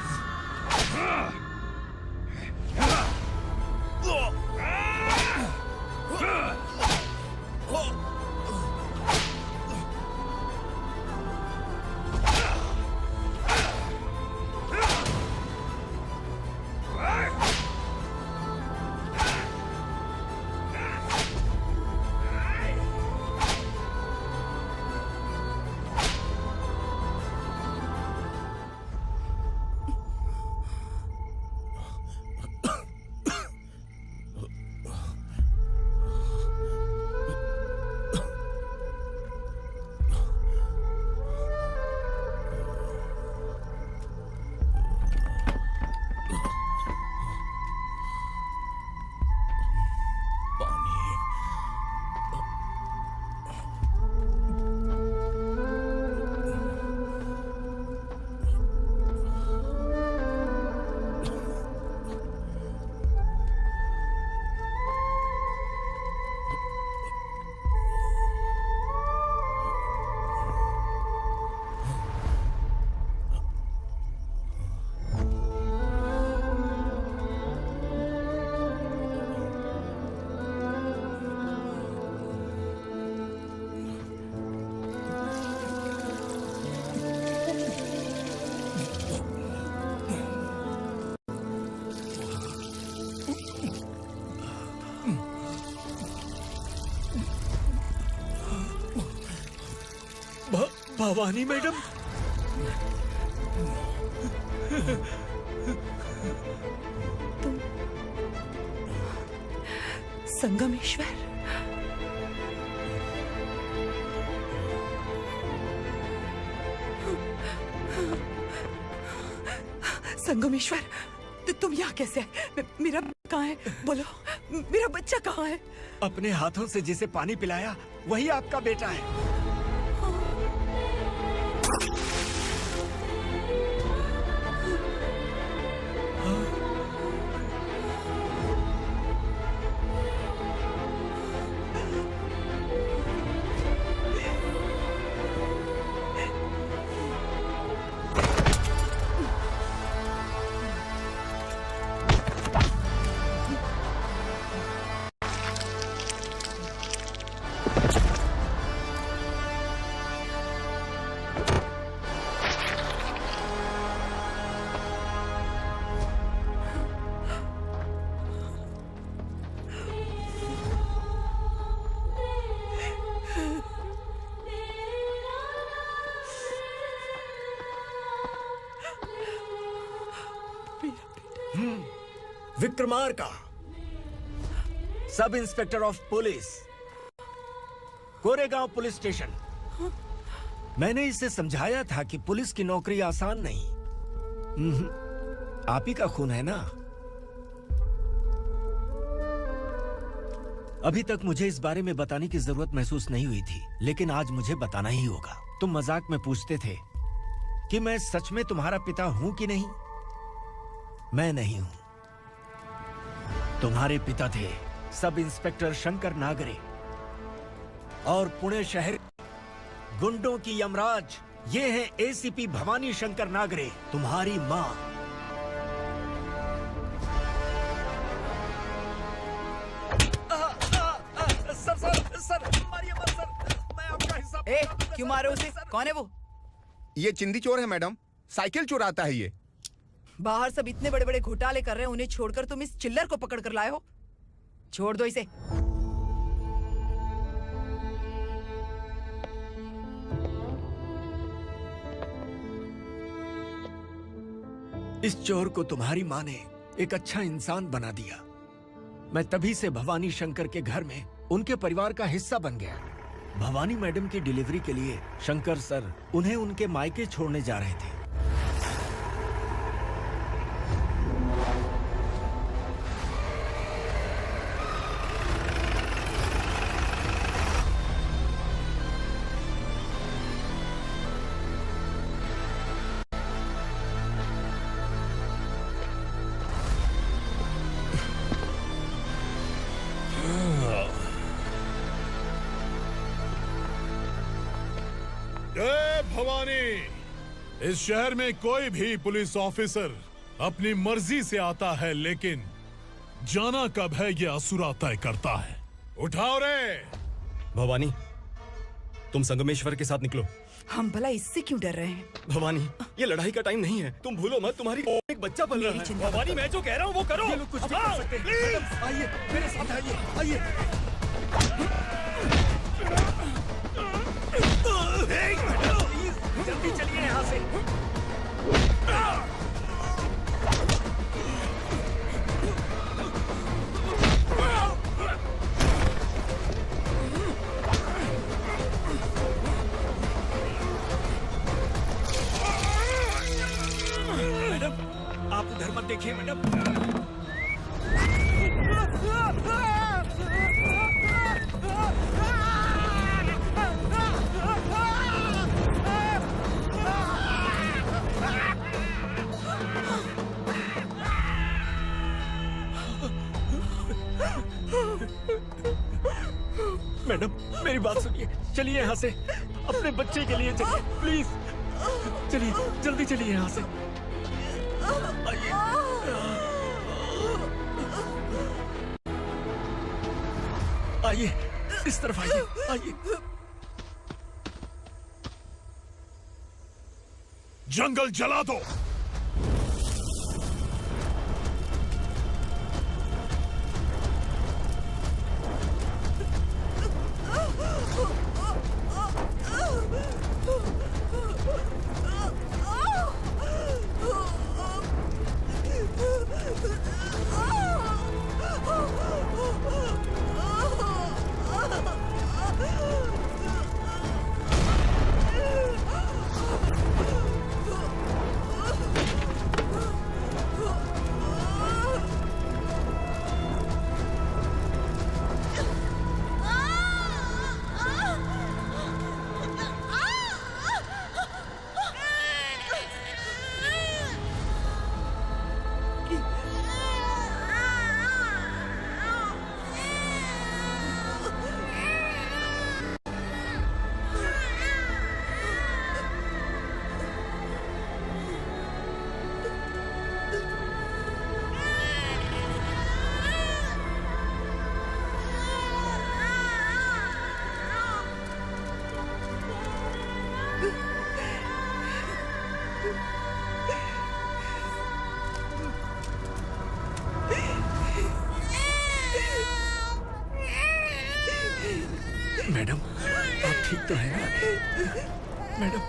भवानी मैडम। संगमेश्वर, संगमेश्वर, तुम यहाँ कैसे आए? मेरा कहाँ है? बोलो, मेरा बच्चा कहाँ है? अपने हाथों से जिसे पानी पिलाया वही आपका बेटा है। Vikramarka, sub inspector of police, Koregaon police station. मैंने इसे समझाया था कि पुलिस की नौकरी आसान नहीं। आप ही का खून है ना। अभी तक मुझे इस बारे में बताने की जरूरत महसूस नहीं हुई थी, लेकिन आज मुझे बताना ही होगा। तुम मजाक में पूछते थे कि मैं सच में तुम्हारा पिता हूं कि नहीं। मैं नहीं हूं। तुम्हारे पिता थे सब इंस्पेक्टर शंकर नागरे, और पुणे शहर गुंडों की यमराज ये है एसीपी भवानी शंकर नागरे, तुम्हारी मां। सर, मारिए मत सर, मैं आपका हिस्सा। क्यों मारे उसे? कौन है वो? ये चिंदी चोर है मैडम, साइकिल चुराता है ये। बाहर सब इतने बड़े बड़े घोटाले कर रहे हैं, उन्हें छोड़कर तुम इस चिल्लर को पकड़ कर लाए हो। छोड़ दो इसे। इस चोर को तुम्हारी माँ ने एक अच्छा इंसान बना दिया। मैं तभी से भवानी शंकर के घर में उनके परिवार का हिस्सा बन गया। भवानी मैडम की डिलीवरी के लिए शंकर सर उन्हें उनके मायके छोड़ने जा रहे थे। इस शहर में कोई भी पुलिस ऑफिसर अपनी मर्जी से आता है, लेकिन जाना कब है ये असुरा तय करता है। उठाओ रे। भवानी, तुम संगमेश्वर के साथ निकलो। हम भला इससे क्यों डर रहे हैं? भवानी, ये लड़ाई का टाइम नहीं है। तुम भूलो मत, तुम्हारी एक बच्चा पल रहा है। भवानी, मैं जो कह रहा हूँ वो करो। ये लोग कुछ भी कर सकते हैं। आइए मेरे साथ, आइए। जल्दी चलिए यहाँ से। मैडम, आप उधर मत देखिए मैडम। मैडम, मेरी बात सुनिए। चलिए यहाँ से, अपने बच्चे के लिए चलिए प्लीज। चलिए, जल्दी चलिए यहाँ से। आइए। आइए, इस तरफ आइए, आइए। जंगल जला दो। तो है ना मैडम?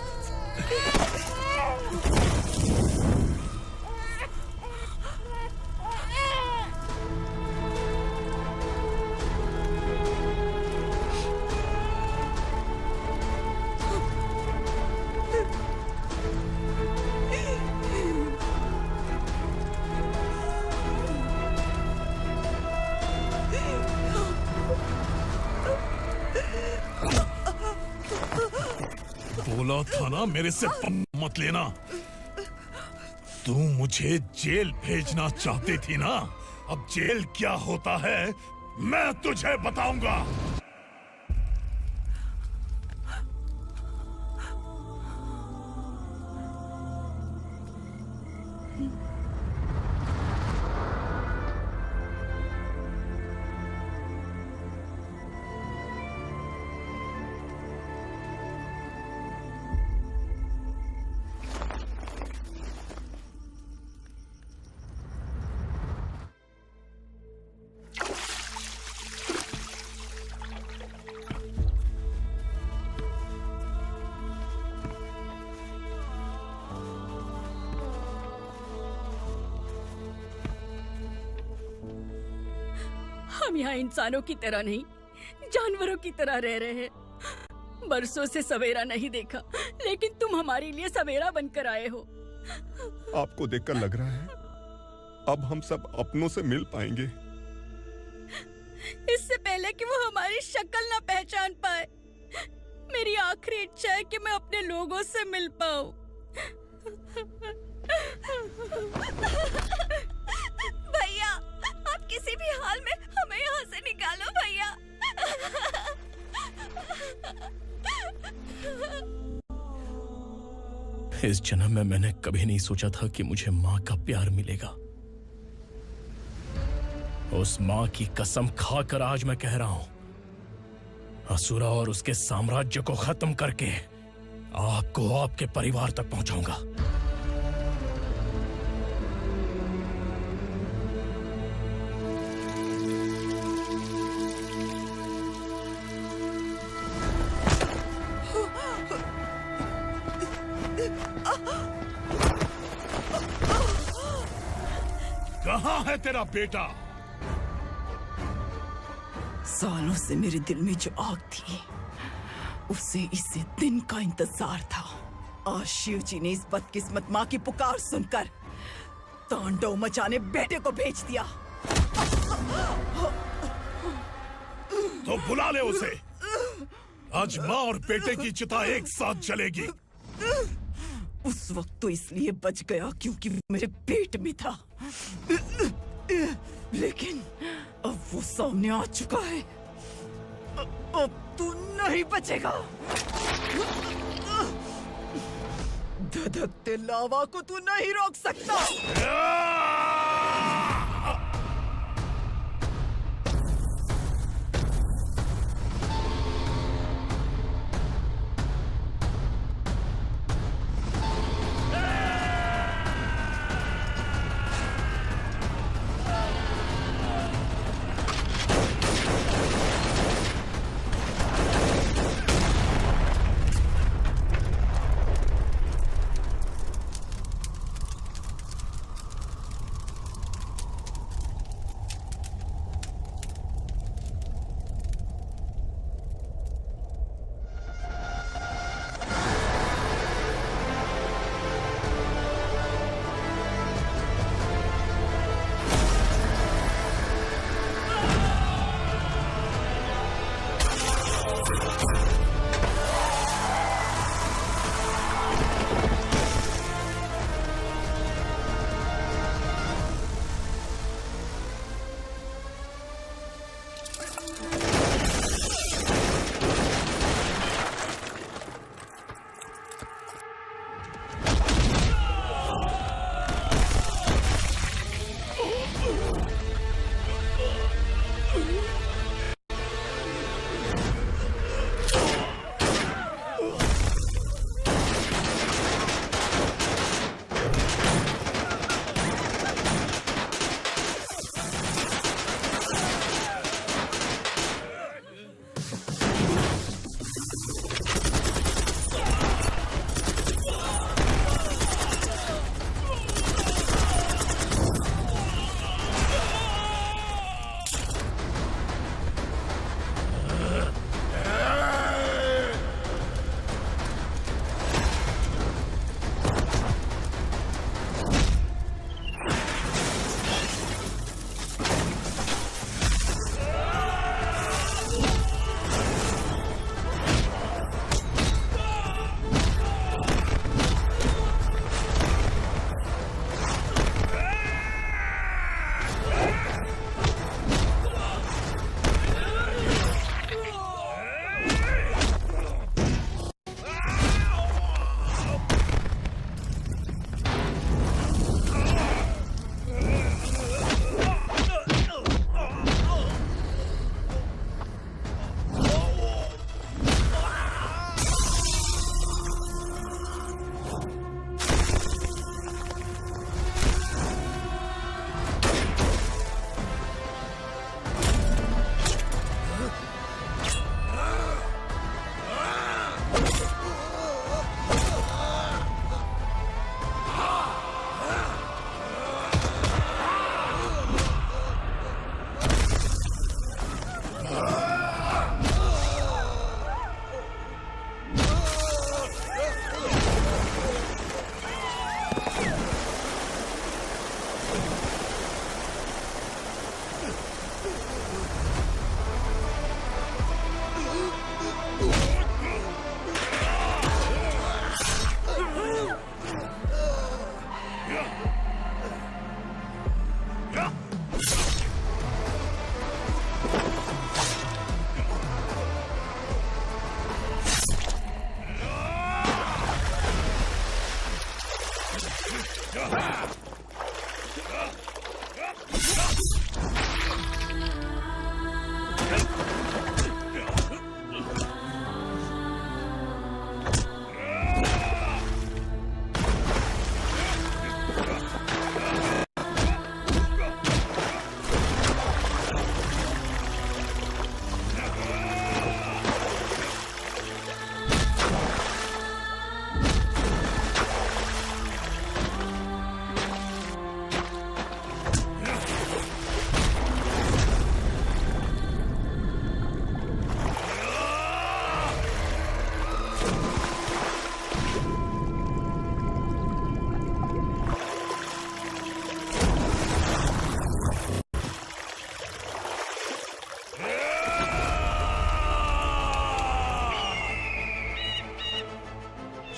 बोला था ना मेरे से मत लेना। तू मुझे जेल भेजना चाहती थी ना? अब जेल क्या होता है मैं तुझे बताऊंगा। हम यहाँ इंसानों की तरह नहीं, जानवरों की तरह रह रहे हैं। बरसों से सवेरा नहीं देखा, लेकिन तुम हमारे लिए सवेरा बनकर आए हो। आपको देखकर लग रहा है अब हम सब अपनों से मिल पाएंगे। इससे पहले कि वो हमारी शक्ल ना पहचान पाए, मेरी आखिरी इच्छा है कि मैं अपने लोगों से मिल पाऊं। भैया, आप किसी भी हाल में हमें यहाँ से निकालो भैया। इस जन्म में मैंने कभी नहीं सोचा था कि मुझे माँ का प्यार मिलेगा। उस माँ की कसम खाकर आज मैं कह रहा हूं, असुरा और उसके साम्राज्य को खत्म करके आपको आपके परिवार तक पहुंचाऊंगा। कहाँ है तेरा बेटा? सालों से मेरे दिल में जो आग थी, उसे इसी दिन का इंतजार था। आज शिव जी ने इस बदकिस्मत माँ की पुकार सुनकर तांडव मचाने बेटे को भेज दिया। तो बुला ले उसे। आज माँ और बेटे की चिता एक साथ जलेगी। उस वक्त तो इसलिए बच गया क्योंकि वो मेरे पेट में था, लेकिन अब वो सामने आ चुका है। अब तू नहीं बचेगा। धधकते लावा को तू नहीं रोक सकता।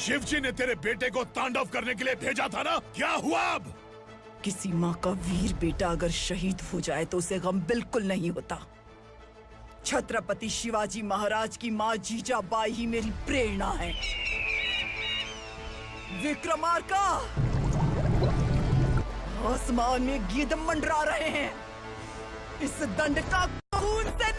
शिवजी ने तेरे बेटे को तांडव करने के लिए भेजा था ना, क्या हुआ अब? किसी माँ का वीर बेटा अगर शहीद हो जाए तो उसे गम बिल्कुल नहीं होता। छत्रपति शिवाजी महाराज की माँ जीजाबाई ही मेरी प्रेरणा है। विक्रमार्का, आसमान में गिद्ध मंडरा रहे हैं। इस दंड का खून से